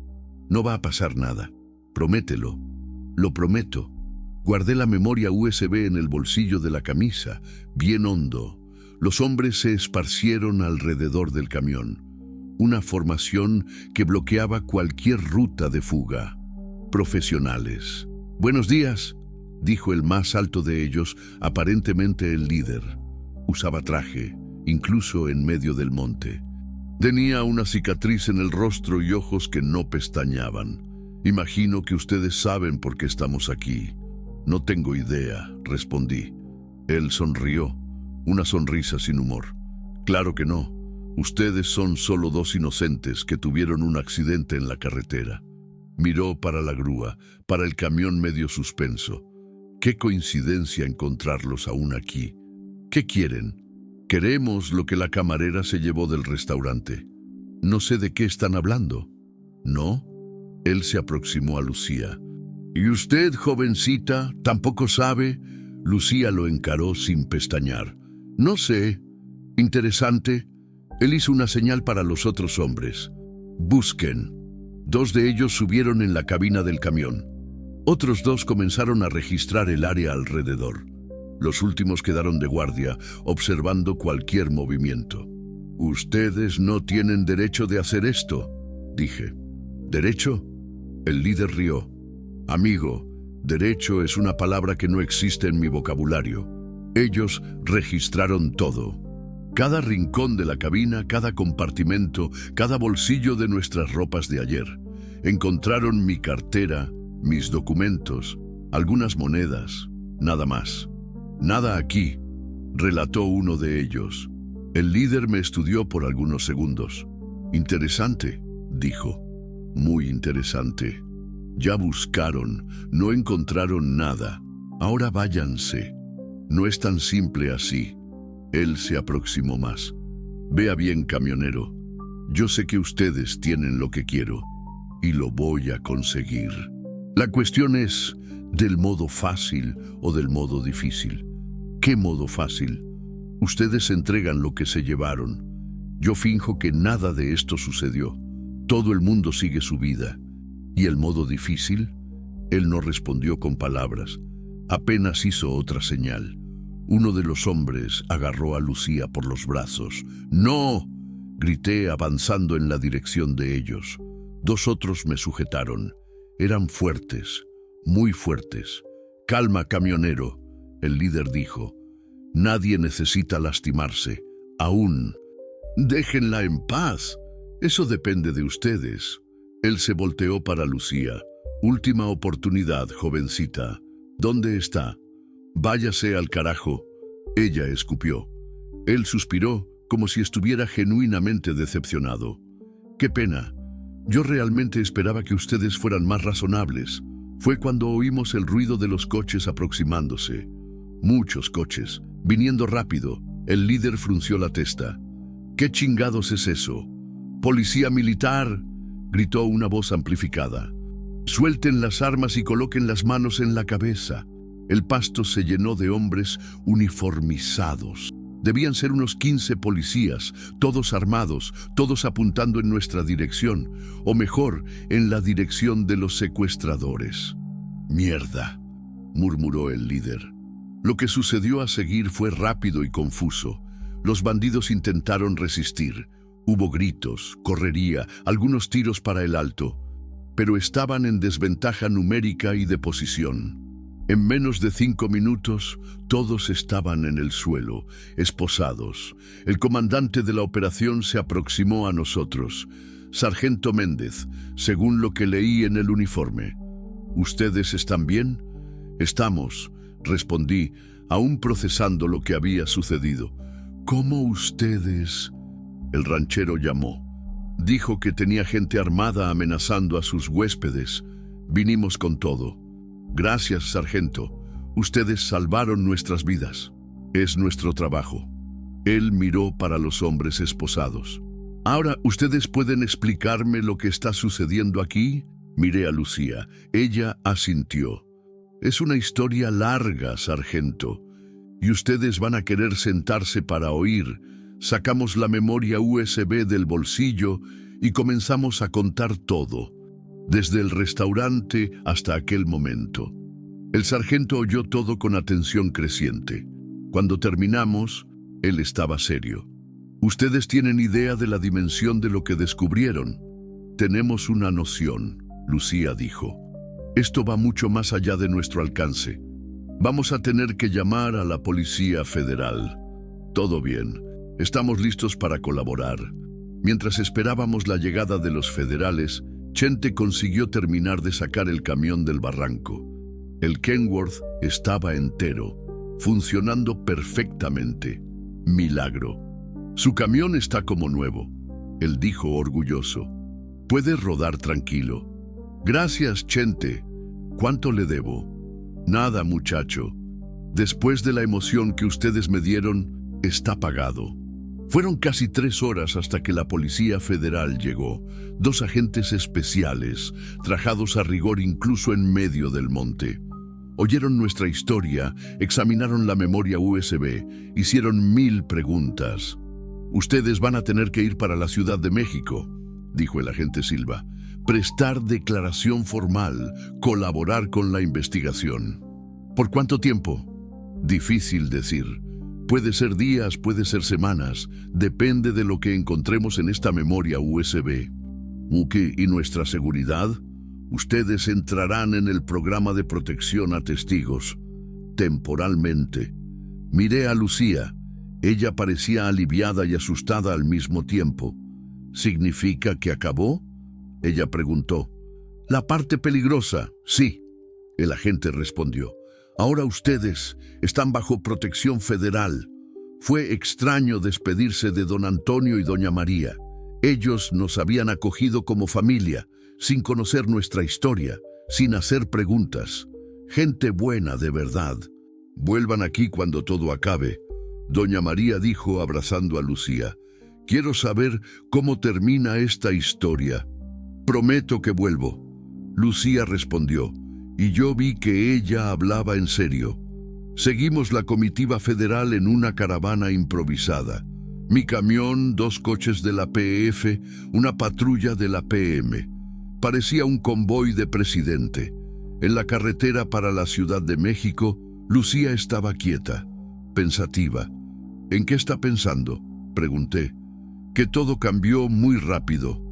No va a pasar nada. Promételo». «Lo prometo». Guardé la memoria USB en el bolsillo de la camisa, bien hondo. Los hombres se esparcieron alrededor del camión. Una formación que bloqueaba cualquier ruta de fuga. Profesionales. «Buenos días», dijo el más alto de ellos, aparentemente el líder. Usaba traje, incluso en medio del monte. Tenía una cicatriz en el rostro y ojos que no pestañeaban. «Imagino que ustedes saben por qué estamos aquí». No tengo idea, respondí. Él sonrió, una sonrisa sin humor. Claro que no. Ustedes son solo dos inocentes que tuvieron un accidente en la carretera. Miró para la grúa, para el camión medio suspenso. Qué coincidencia encontrarlos aún aquí. ¿Qué quieren? Queremos lo que la camarera se llevó del restaurante. No sé de qué están hablando. ¿No? Él se aproximó a Lucía. ¿Y usted, jovencita, tampoco sabe? Lucía lo encaró sin pestañear. No sé. Interesante. Él hizo una señal para los otros hombres. Busquen. 2 de ellos subieron en la cabina del camión. Otros 2 comenzaron a registrar el área alrededor. Los últimos quedaron de guardia, observando cualquier movimiento. «Ustedes no tienen derecho de hacer esto», dije. «¿Derecho?» El líder rió. «Amigo, derecho es una palabra que no existe en mi vocabulario. Ellos registraron todo. Cada rincón de la cabina, cada compartimento, cada bolsillo de nuestras ropas de ayer. Encontraron mi cartera, mis documentos, algunas monedas, nada más. Nada aquí», relató uno de ellos. El líder me estudió por algunos segundos. «Interesante», dijo. «Muy interesante. Ya buscaron, no encontraron nada. Ahora váyanse. No es tan simple así». Él se aproximó más. «Vea bien, camionero. Yo sé que ustedes tienen lo que quiero y lo voy a conseguir. La cuestión es del modo fácil o del modo difícil. ¿Qué modo fácil? Ustedes entregan lo que se llevaron. Yo finjo que nada de esto sucedió. Todo el mundo sigue su vida. ¿Y el modo difícil?» Él no respondió con palabras. Apenas hizo otra señal. Uno de los hombres agarró a Lucía por los brazos. «¡No!», grité avanzando en la dirección de ellos. 2 otros me sujetaron. Eran fuertes, muy fuertes. «Calma, camionero», el líder dijo. «Nadie necesita lastimarse. Aún. Déjenla en paz. Eso depende de ustedes». Él se volteó para Lucía. «Última oportunidad, jovencita. ¿Dónde está? Váyase al carajo». Ella escupió. Él suspiró como si estuviera genuinamente decepcionado. «Qué pena. Yo realmente esperaba que ustedes fueran más razonables». Fue cuando oímos el ruido de los coches aproximándose. Muchos coches, viniendo rápido. El líder frunció la testa. «¿Qué chingados es eso? ¡Policía militar!», gritó una voz amplificada. «Suelten las armas y coloquen las manos en la cabeza». El pasto se llenó de hombres uniformizados. Debían ser unos 15 policías, todos armados, todos apuntando en nuestra dirección, o mejor, en la dirección de los secuestradores. «Mierda», murmuró el líder. Lo que sucedió a seguir fue rápido y confuso. Los bandidos intentaron resistir. Hubo gritos, correría, algunos tiros para el alto, pero estaban en desventaja numérica y de posición. En menos de 5 minutos, todos estaban en el suelo, esposados. El comandante de la operación se aproximó a nosotros. «Sargento Méndez, según lo que leí en el uniforme. ¿Ustedes están bien?» «Estamos», respondí, aún procesando lo que había sucedido. «¿Cómo ustedes?» El ranchero llamó. Dijo que tenía gente armada amenazando a sus huéspedes. «Vinimos con todo». «Gracias, sargento. Ustedes salvaron nuestras vidas. Es nuestro trabajo». Él miró para los hombres esposados. «Ahora, ¿ustedes pueden explicarme lo que está sucediendo aquí?» Miré a Lucía. Ella asintió. «Es una historia larga, sargento. Y ustedes van a querer sentarse para oír». Sacamos la memoria USB del bolsillo y comenzamos a contar todo, desde el restaurante hasta aquel momento. El sargento oyó todo con atención creciente. Cuando terminamos, él estaba serio. «¿Ustedes tienen idea de la dimensión de lo que descubrieron?» «Tenemos una noción», Lucía dijo. «Esto va mucho más allá de nuestro alcance. Vamos a tener que llamar a la Policía Federal». «Todo bien. Estamos listos para colaborar». Mientras esperábamos la llegada de los federales, Chente consiguió terminar de sacar el camión del barranco. El Kenworth estaba entero, funcionando perfectamente. Milagro. Su camión está como nuevo, él dijo orgulloso. Puede rodar tranquilo. Gracias, Chente. ¿Cuánto le debo? Nada, muchacho. Después de la emoción que ustedes me dieron, está pagado. Fueron casi 3 horas hasta que la Policía Federal llegó. 2 agentes especiales, trajados a rigor incluso en medio del monte. Oyeron nuestra historia, examinaron la memoria USB, hicieron 1000 preguntas. Ustedes van a tener que ir para la Ciudad de México, dijo el agente Silva. Prestar declaración formal, colaborar con la investigación. ¿Por cuánto tiempo? Difícil decir. Puede ser días, puede ser semanas, depende de lo que encontremos en esta memoria USB. ¿Y nuestra seguridad? Ustedes entrarán en el programa de protección a testigos, temporalmente. Miré a Lucía. Ella parecía aliviada y asustada al mismo tiempo. ¿Significa que acabó? Ella preguntó. La parte peligrosa, sí. El agente respondió. Ahora ustedes están bajo protección federal. Fue extraño despedirse de don Antonio y doña María. Ellos nos habían acogido como familia, sin conocer nuestra historia, sin hacer preguntas. Gente buena de verdad. Vuelvan aquí cuando todo acabe. Doña María dijo abrazando a Lucía. Quiero saber cómo termina esta historia. Prometo que vuelvo. Lucía respondió, y yo vi que ella hablaba en serio. Seguimos la comitiva federal en una caravana improvisada. Mi camión, 2 coches de la PF, una patrulla de la PM. Parecía un convoy de presidente. En la carretera para la Ciudad de México, Lucía estaba quieta, pensativa. ¿En qué está pensando?, pregunté. Que todo cambió muy rápido.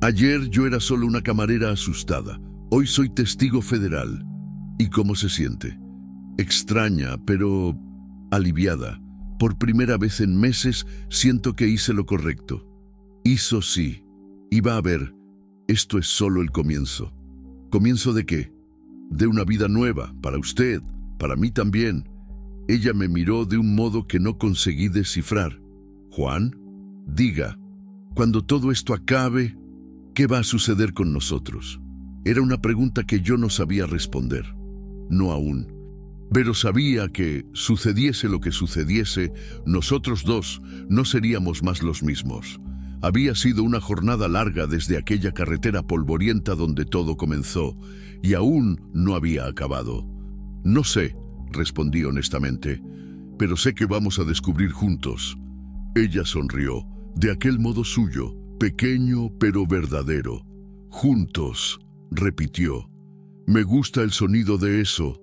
Ayer yo era solo una camarera asustada. Hoy soy testigo federal. ¿Y cómo se siente? Extraña, pero aliviada. Por primera vez en meses siento que hice lo correcto. Hizo sí. Iba a ver. Esto es solo el comienzo. ¿Comienzo de qué? De una vida nueva, para usted, para mí también. Ella me miró de un modo que no conseguí descifrar. Juan, diga, cuando todo esto acabe, ¿qué va a suceder con nosotros? Era una pregunta que yo no sabía responder. No aún. Pero sabía que, sucediese lo que sucediese, nosotros dos no seríamos más los mismos. Había sido una jornada larga desde aquella carretera polvorienta donde todo comenzó, y aún no había acabado. No sé, respondí honestamente, pero sé que vamos a descubrir juntos. Ella sonrió, de aquel modo suyo, pequeño pero verdadero. Juntos, repitió. Me gusta el sonido de eso.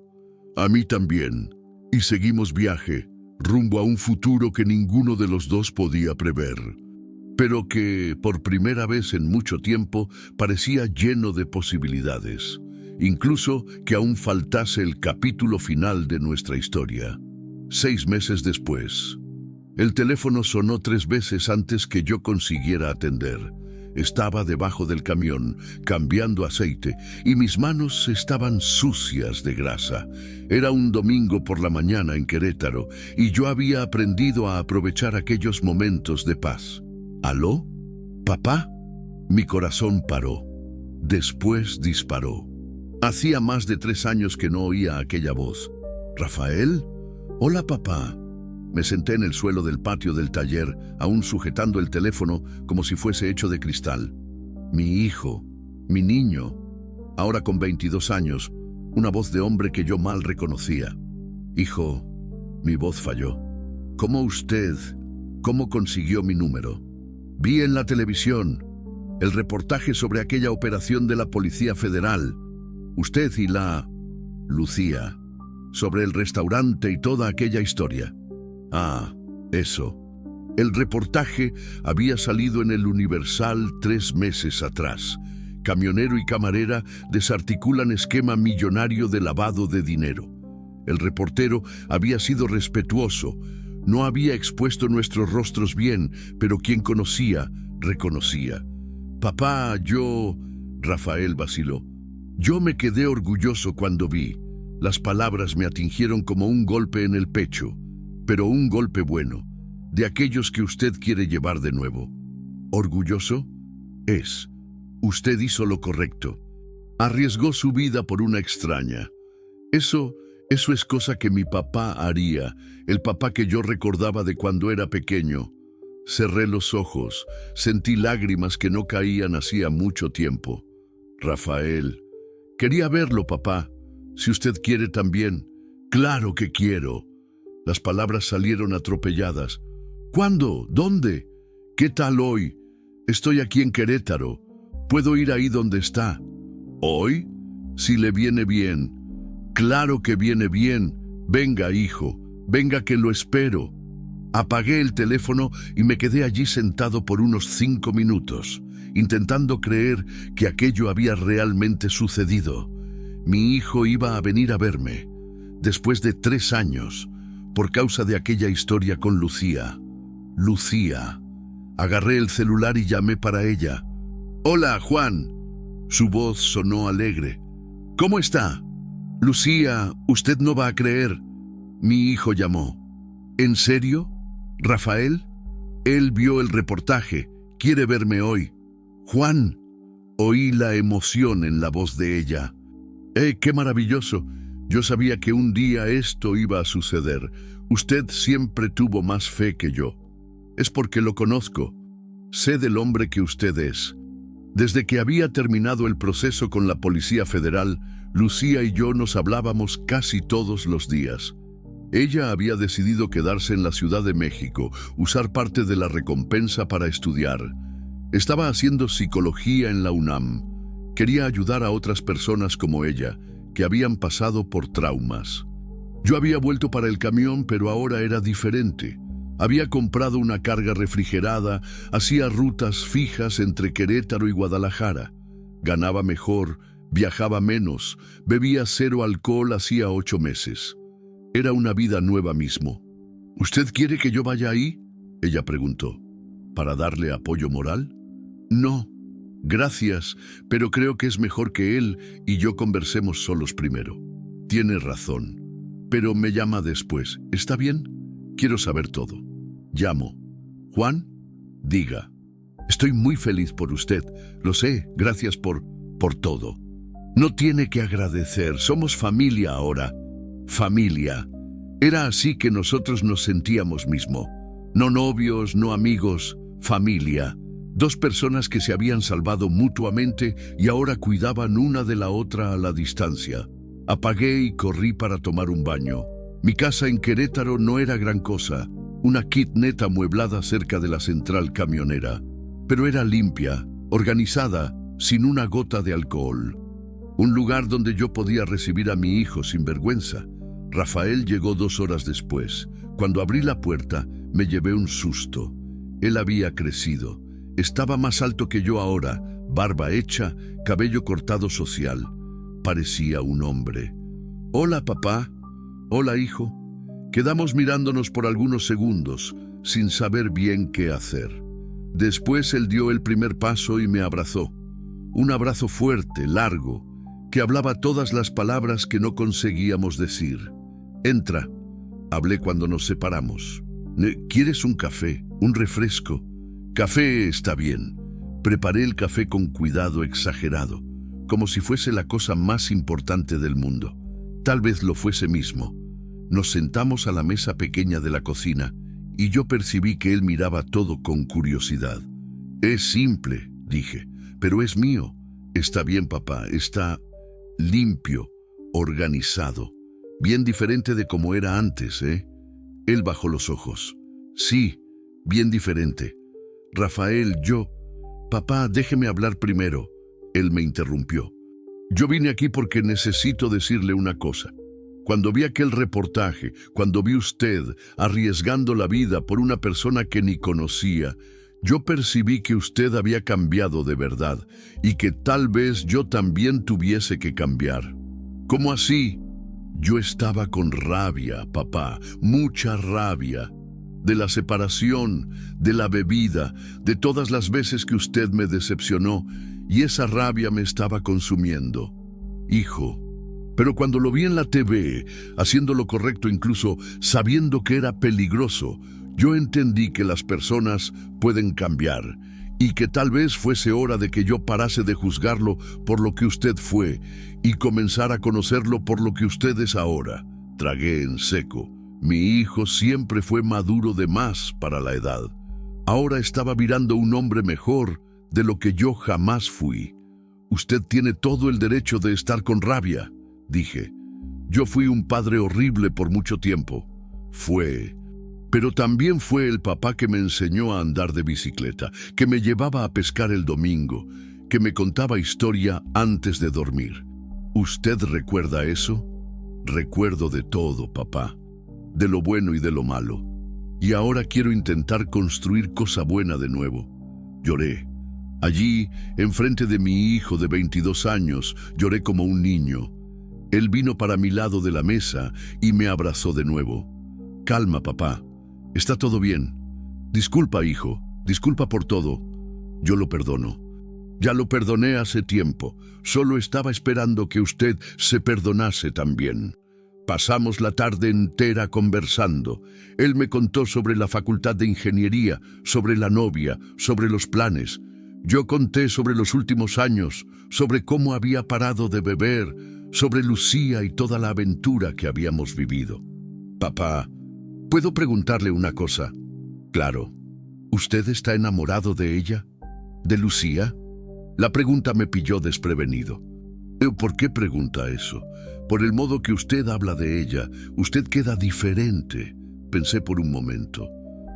A mí también. Y seguimos viaje, rumbo a un futuro que ninguno de los dos podía prever, pero que, por primera vez en mucho tiempo, parecía lleno de posibilidades. Incluso que aún faltase el capítulo final de nuestra historia. 6 meses después. El teléfono sonó 3 veces antes que yo consiguiera atender. Estaba debajo del camión, cambiando aceite, y mis manos estaban sucias de grasa. Era un domingo por la mañana en Querétaro, y yo había aprendido a aprovechar aquellos momentos de paz. ¿Aló? ¿Papá? Mi corazón paró. Después disparó. Hacía más de 3 años que no oía aquella voz. ¿Rafael? Hola, papá. Me senté en el suelo del patio del taller, aún sujetando el teléfono como si fuese hecho de cristal. Mi hijo, mi niño, ahora con 22 años, una voz de hombre que yo mal reconocía. Hijo, mi voz falló. ¿Cómo consiguió mi número? Vi en la televisión el reportaje sobre aquella operación de la Policía Federal. Usted y la Lucía, sobre el restaurante y toda aquella historia. Ah, eso. El reportaje había salido en el Universal 3 meses atrás. Camionero y camarera desarticulan esquema millonario de lavado de dinero. El reportero había sido respetuoso. No había expuesto nuestros rostros bien, pero quien conocía, reconocía. Papá, Rafael vaciló. Yo me quedé orgulloso cuando vi. Las palabras me atingieron como un golpe en el pecho, pero un golpe bueno, de aquellos que usted quiere llevar de nuevo. ¿Orgulloso? Es. Usted hizo lo correcto. Arriesgó su vida por una extraña. Eso es cosa que mi papá haría, el papá que yo recordaba de cuando era pequeño. Cerré los ojos, sentí lágrimas que no caían hacía mucho tiempo. Rafael. Quería verlo, papá. Si usted quiere también. Claro que quiero. Las palabras salieron atropelladas. ¿Cuándo? ¿Dónde? ¿Qué tal hoy? Estoy aquí en Querétaro. ¿Puedo ir ahí donde está? ¿Hoy? Si le viene bien. Claro que viene bien. Venga, hijo. Venga que lo espero. Apagué el teléfono y me quedé allí sentado por unos 5 minutos, intentando creer que aquello había realmente sucedido. Mi hijo iba a venir a verme, después de 3 años, por causa de aquella historia con Lucía. Lucía. Agarré el celular y llamé para ella. «Hola, Juan». Su voz sonó alegre. «¿Cómo está?» «Lucía, usted no va a creer». Mi hijo llamó. «¿En serio? ¿Rafael?» «Él vio el reportaje. Quiere verme hoy». «Juan». Oí la emoción en la voz de ella. ¡Qué maravilloso! Yo sabía que un día esto iba a suceder. Usted siempre tuvo más fe que yo. Es porque lo conozco. Sé del hombre que usted es. Desde que había terminado el proceso con la Policía Federal, Lucía y yo nos hablábamos casi todos los días. Ella había decidido quedarse en la Ciudad de México, usar parte de la recompensa para estudiar. Estaba haciendo psicología en la UNAM. Quería ayudar a otras personas como ella, que habían pasado por traumas. Yo había vuelto para el camión, pero ahora era diferente. Había comprado una carga refrigerada, hacía rutas fijas entre Querétaro y Guadalajara. Ganaba mejor, viajaba menos, bebía 0 alcohol hacía 8 meses. Era una vida nueva mismo. ¿Usted quiere que yo vaya ahí?, ella preguntó. ¿Para darle apoyo moral? No, gracias, pero creo que es mejor que él y yo conversemos solos primero. Tiene razón, pero me llama después. ¿Está bien? Quiero saber todo. Llamo. Juan, diga. Estoy muy feliz por usted. Lo sé, gracias por todo. No tiene que agradecer, somos familia ahora. Familia. Era así que nosotros nos sentíamos mismo. No novios, no amigos, familia. 2 personas que se habían salvado mutuamente y ahora cuidaban una de la otra a la distancia. Apagué y corrí para tomar un baño. Mi casa en Querétaro no era gran cosa, una kitnet amueblada cerca de la central camionera, pero era limpia, organizada, sin una gota de alcohol. Un lugar donde yo podía recibir a mi hijo sin vergüenza. Rafael llegó 2 horas después. Cuando abrí la puerta, me llevé un susto. Él había crecido. Estaba más alto que yo ahora, barba hecha, cabello cortado social. Parecía un hombre. «Hola, papá». «Hola, hijo». Quedamos mirándonos por algunos segundos, sin saber bien qué hacer. Después él dio el primer paso y me abrazó. Un abrazo fuerte, largo, que hablaba todas las palabras que no conseguíamos decir. «Entra», hablé cuando nos separamos. «¿Quieres un café? ¿Un refresco?» «Café está bien». Preparé el café con cuidado exagerado, como si fuese la cosa más importante del mundo. Tal vez lo fuese mismo. Nos sentamos a la mesa pequeña de la cocina y yo percibí que él miraba todo con curiosidad. «Es simple», dije, «pero es mío». «Está bien, papá, está limpio, organizado. Bien diferente de como era antes, ¿eh?» Él bajó los ojos. «Sí, bien diferente». «Rafael, Papá, déjeme hablar primero». Él me interrumpió. «Yo vine aquí porque necesito decirle una cosa. Cuando vi aquel reportaje, cuando vi usted arriesgando la vida por una persona que ni conocía, yo percibí que usted había cambiado de verdad y que tal vez yo también tuviese que cambiar». «¿Cómo así?» «Yo estaba con rabia, papá, mucha rabia. De la separación, de la bebida, de todas las veces que usted me decepcionó, y esa rabia me estaba consumiendo. Hijo, Pero cuando lo vi en la TV, haciendo lo correcto incluso sabiendo que era peligroso, yo entendí que las personas pueden cambiar y que tal vez fuese hora de que yo parase de juzgarlo por lo que usted fue y comenzara a conocerlo por lo que usted es ahora. Tragué en seco. Mi hijo siempre fue maduro de más para la edad. Ahora estaba mirando un hombre mejor de lo que yo jamás fui. Usted tiene todo el derecho de estar con rabia, dije. Yo fui un padre horrible por mucho tiempo. Pero también fue el papá que me enseñó a andar de bicicleta, que me llevaba a pescar el domingo, que me contaba historia antes de dormir. ¿Usted recuerda eso? Recuerdo de todo, papá, de lo bueno y de lo malo. Y ahora quiero intentar construir cosa buena de nuevo. Lloré. Allí, enfrente de mi hijo de 22 años, lloré como un niño. Él vino para mi lado de la mesa y me abrazó de nuevo. Calma, papá. Está todo bien. Disculpa, hijo. Disculpa por todo. Yo lo perdono. Ya lo perdoné hace tiempo. Solo estaba esperando que usted se perdonase también. Pasamos la tarde entera conversando. Él me contó sobre la facultad de ingeniería, sobre la novia, sobre los planes. Yo conté sobre los últimos años, sobre cómo había parado de beber, sobre Lucía y toda la aventura que habíamos vivido. Papá, ¿puedo preguntarle una cosa? Claro. ¿Usted está enamorado de ella? ¿De Lucía? La pregunta me pilló desprevenido. ¿Por qué pregunta eso? Por el modo que usted habla de ella, usted queda diferente. Pensé por un momento.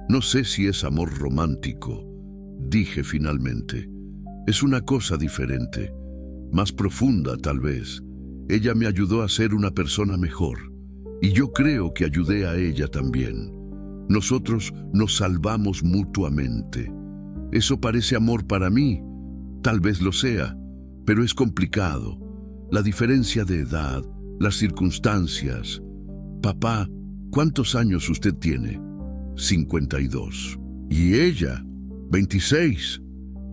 No sé si es amor romántico, dije finalmente. Es una cosa diferente, más profunda tal vez. Ella me ayudó a ser una persona mejor, y yo creo que ayudé a ella también. Nosotros nos salvamos mutuamente. Eso parece amor para mí, tal vez lo sea, pero es complicado. La diferencia de edad, las circunstancias. Papá, ¿cuántos años usted tiene? 52. ¿Y ella? 26.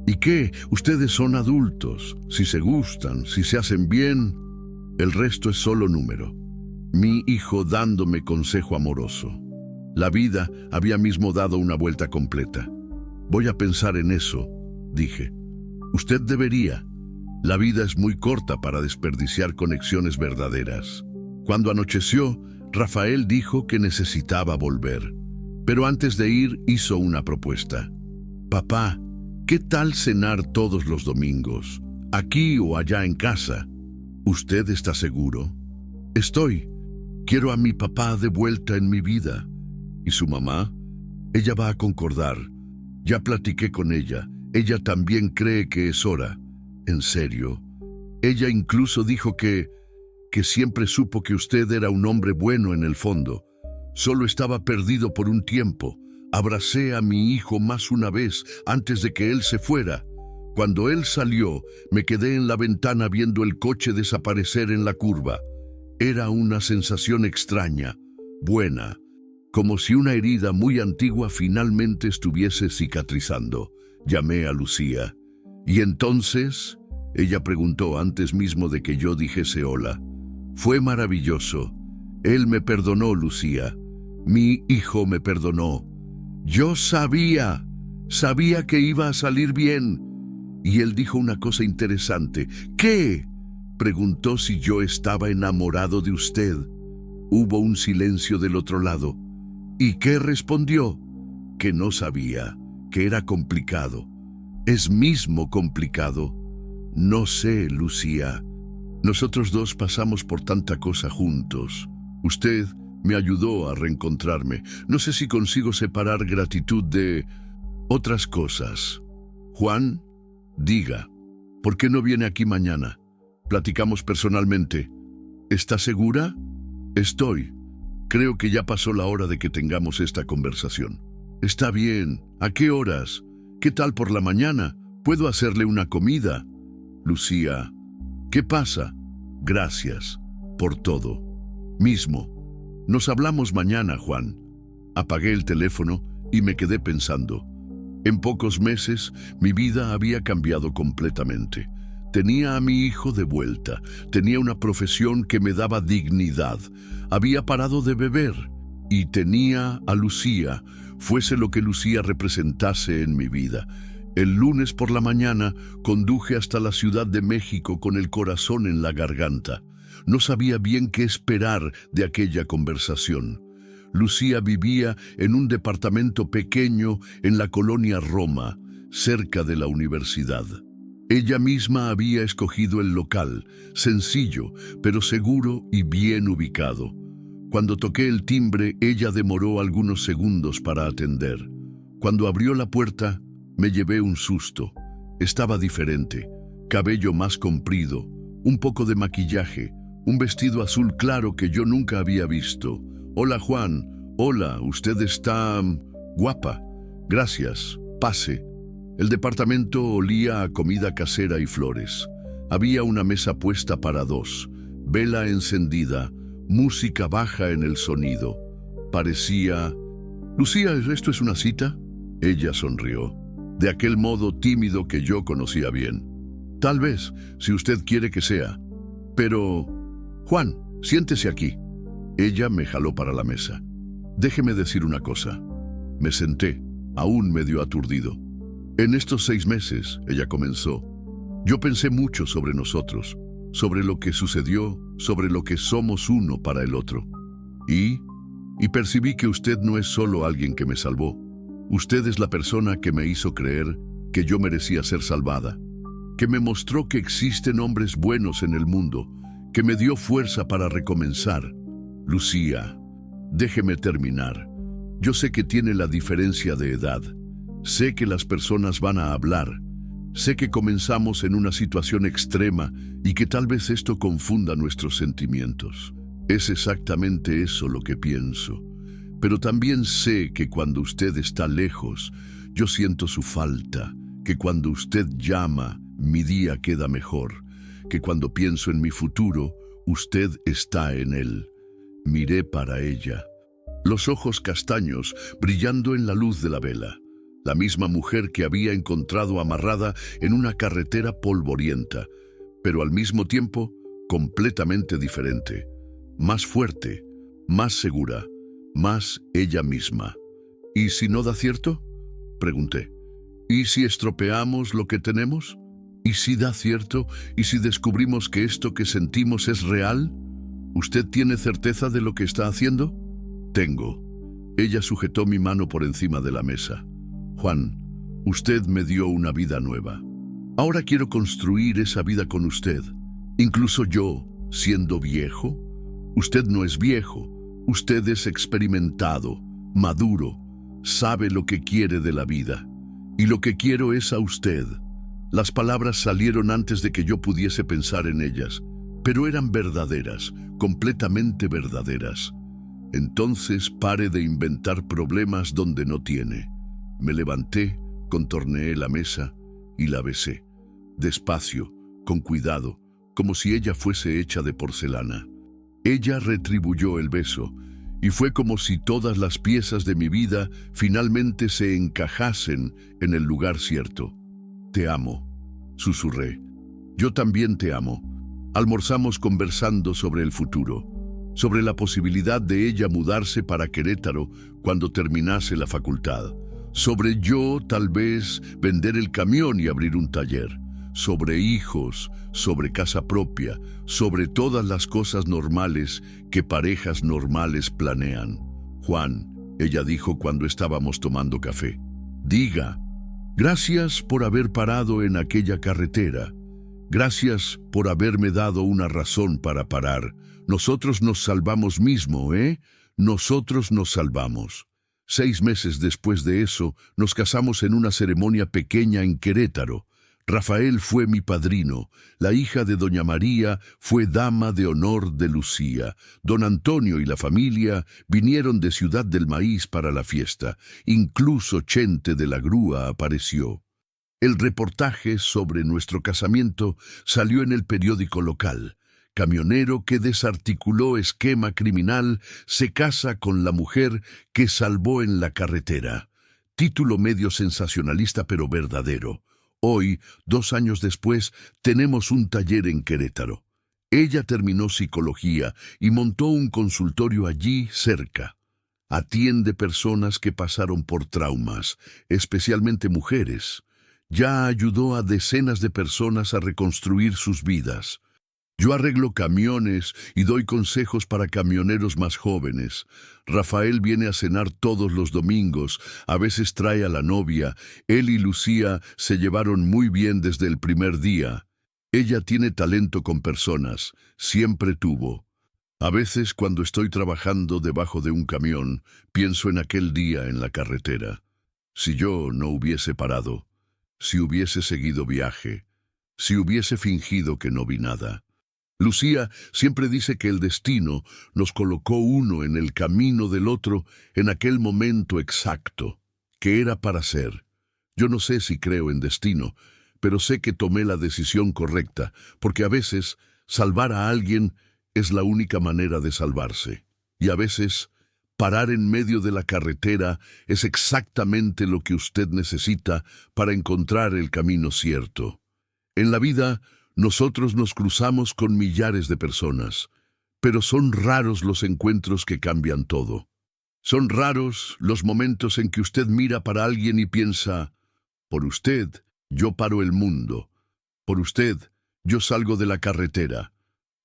¿Y qué? Ustedes son adultos. Si se gustan, si se hacen bien, el resto es solo número. Mi hijo dándome consejo amoroso. La vida había mismo dado una vuelta completa. Voy a pensar en eso, dije. Usted debería. La vida es muy corta para desperdiciar conexiones verdaderas. Cuando anocheció, Rafael dijo que necesitaba volver. Pero antes de ir, hizo una propuesta. Papá, ¿qué tal cenar todos los domingos? Aquí o allá en casa. ¿Usted está seguro? Estoy. Quiero a mi papá de vuelta en mi vida. ¿Y su mamá? Ella va a concordar. Ya platiqué con ella. Ella también cree que es hora. ¿En serio? Ella incluso dijo que siempre supo que usted era un hombre bueno en el fondo. Solo estaba perdido por un tiempo. Abracé a mi hijo más una vez antes de que él se fuera. Cuando él salió, me quedé en la ventana viendo el coche desaparecer en la curva. Era una sensación extraña, buena, como si una herida muy antigua finalmente estuviese cicatrizando. Llamé a Lucía. ¿Y entonces? Ella preguntó antes mismo de que yo dijese hola. Fue maravilloso. Él me perdonó, Lucía. Mi hijo me perdonó. Yo sabía que iba a salir bien. Y él dijo una cosa interesante. ¿Qué? Preguntó si yo estaba enamorado de usted. Hubo un silencio del otro lado. ¿Y qué respondió? Que no sabía, que era complicado. Es mismo complicado. No sé, Lucía. Nosotros dos pasamos por tanta cosa juntos. Usted me ayudó a reencontrarme. No sé si consigo separar gratitud de otras cosas. Juan, diga, ¿por qué no viene aquí mañana? Platicamos personalmente. ¿Está segura? Estoy. Creo que ya pasó la hora de que tengamos esta conversación. Está bien. ¿A qué horas? ¿Qué tal por la mañana? ¿Puedo hacerle una comida? Lucía, ¿qué pasa? Gracias por todo. Mismo. Nos hablamos mañana, Juan. Apagué el teléfono y me quedé pensando. En pocos meses, mi vida había cambiado completamente. Tenía a mi hijo de vuelta, tenía una profesión que me daba dignidad, había parado de beber y tenía a Lucía, fuese lo que Lucía representase en mi vida. El lunes por la mañana conduje hasta la Ciudad de México con el corazón en la garganta. No sabía bien qué esperar de aquella conversación. Lucía vivía en un departamento pequeño en la colonia Roma, cerca de la universidad. Ella misma había escogido el local, sencillo, pero seguro y bien ubicado. Cuando toqué el timbre, ella demoró algunos segundos para atender. Cuando abrió la puerta, me llevé un susto. Estaba diferente, cabello más comprido, un poco de maquillaje, un vestido azul claro que yo nunca había visto. «Hola, Juan. Hola, usted está guapa. Gracias. Pase». El departamento olía a comida casera y flores. Había una mesa puesta para dos, vela encendida, música baja en el sonido. Parecía... «Lucía, ¿esto es una cita?» Ella sonrió, de aquel modo tímido que yo conocía bien. «Tal vez, si usted quiere que sea. Pero... Juan, siéntese aquí». Ella me jaló para la mesa. «Déjeme decir una cosa». Me senté, aún medio aturdido. «En estos 6 meses», ella comenzó, «yo pensé mucho sobre nosotros, sobre lo que sucedió, sobre lo que somos uno para el otro. Y percibí que usted no es solo alguien que me salvó. Usted es la persona que me hizo creer que yo merecía ser salvada, que me mostró que existen hombres buenos en el mundo, que me dio fuerza para recomenzar. Lucía, déjeme terminar. Yo sé que tiene la diferencia de edad. Sé que las personas van a hablar. Sé que comenzamos en una situación extrema y que tal vez esto confunda nuestros sentimientos. Es exactamente eso lo que pienso. Pero también sé que cuando usted está lejos, yo siento su falta, que cuando usted llama, mi día queda mejor, que cuando pienso en mi futuro, usted está en él». Miré para ella, los ojos castaños brillando en la luz de la vela. La misma mujer que había encontrado amarrada en una carretera polvorienta, pero al mismo tiempo completamente diferente, más fuerte, más segura, más ella misma. «¿Y si no da cierto?», pregunté. «¿Y si estropeamos lo que tenemos? ¿Y si da cierto? ¿Y si descubrimos que esto que sentimos es real? ¿Usted tiene certeza de lo que está haciendo?» «Tengo». Ella sujetó mi mano por encima de la mesa. «Juan, usted me dio una vida nueva. Ahora quiero construir esa vida con usted. Incluso yo, siendo viejo. Usted no es viejo. Usted es experimentado, maduro, sabe lo que quiere de la vida. Y lo que quiero es a usted». Las palabras salieron antes de que yo pudiese pensar en ellas, pero eran verdaderas, completamente verdaderas. «Entonces pare de inventar problemas donde no tiene». Me levanté, contorneé la mesa y la besé, despacio, con cuidado, como si ella fuese hecha de porcelana. Ella retribuyó el beso, y fue como si todas las piezas de mi vida finalmente se encajasen en el lugar cierto. «Te amo», susurré. «Yo también te amo». Almorzamos conversando sobre el futuro, sobre la posibilidad de ella mudarse para Querétaro cuando terminase la facultad, sobre yo tal vez vender el camión y abrir un taller, sobre hijos, sobre casa propia, sobre todas las cosas normales que parejas normales planean. «Juan», ella dijo cuando estábamos tomando café, «diga, gracias por haber parado en aquella carretera. Gracias por haberme dado una razón para parar. Nosotros nos salvamos mismo, ¿eh? Nosotros nos salvamos». 6 meses después de eso, nos casamos en una ceremonia pequeña en Querétaro. Rafael fue mi padrino, la hija de doña María fue dama de honor de Lucía, don Antonio y la familia vinieron de Ciudad del Maíz para la fiesta, incluso Chente de la Grúa apareció. El reportaje sobre nuestro casamiento salió en el periódico local. Camionero que desarticuló esquema criminal se casa con la mujer que salvó en la carretera. Título medio sensacionalista pero verdadero. Hoy, 2 años después, tenemos un taller en Querétaro. Ella terminó psicología y montó un consultorio allí cerca. Atiende personas que pasaron por traumas, especialmente mujeres. Ya ayudó a decenas de personas a reconstruir sus vidas. Yo arreglo camiones y doy consejos para camioneros más jóvenes. Rafael viene a cenar todos los domingos, a veces trae a la novia. Él y Lucía se llevaron muy bien desde el primer día. Ella tiene talento con personas, siempre tuvo. A veces cuando estoy trabajando debajo de un camión, pienso en aquel día en la carretera. Si yo no hubiese parado, si hubiese seguido viaje, si hubiese fingido que no vi nada. Lucía siempre dice que el destino nos colocó uno en el camino del otro en aquel momento exacto, que era para ser. Yo no sé si creo en destino, pero sé que tomé la decisión correcta, porque a veces salvar a alguien es la única manera de salvarse. Y a veces parar en medio de la carretera es exactamente lo que usted necesita para encontrar el camino cierto. En la vida, nosotros nos cruzamos con millares de personas, pero son raros los encuentros que cambian todo. Son raros los momentos en que usted mira para alguien y piensa, por usted, yo paro el mundo. Por usted, yo salgo de la carretera.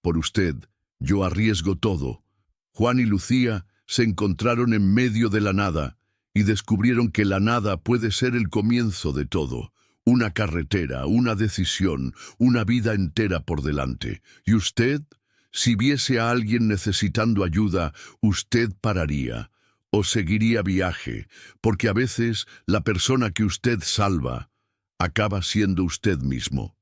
Por usted, yo arriesgo todo. Juan y Lucía se encontraron en medio de la nada y descubrieron que la nada puede ser el comienzo de todo. Una carretera, una decisión, una vida entera por delante. ¿Y usted? Si viese a alguien necesitando ayuda, usted pararía o seguiría viaje, porque a veces la persona que usted salva acaba siendo usted mismo.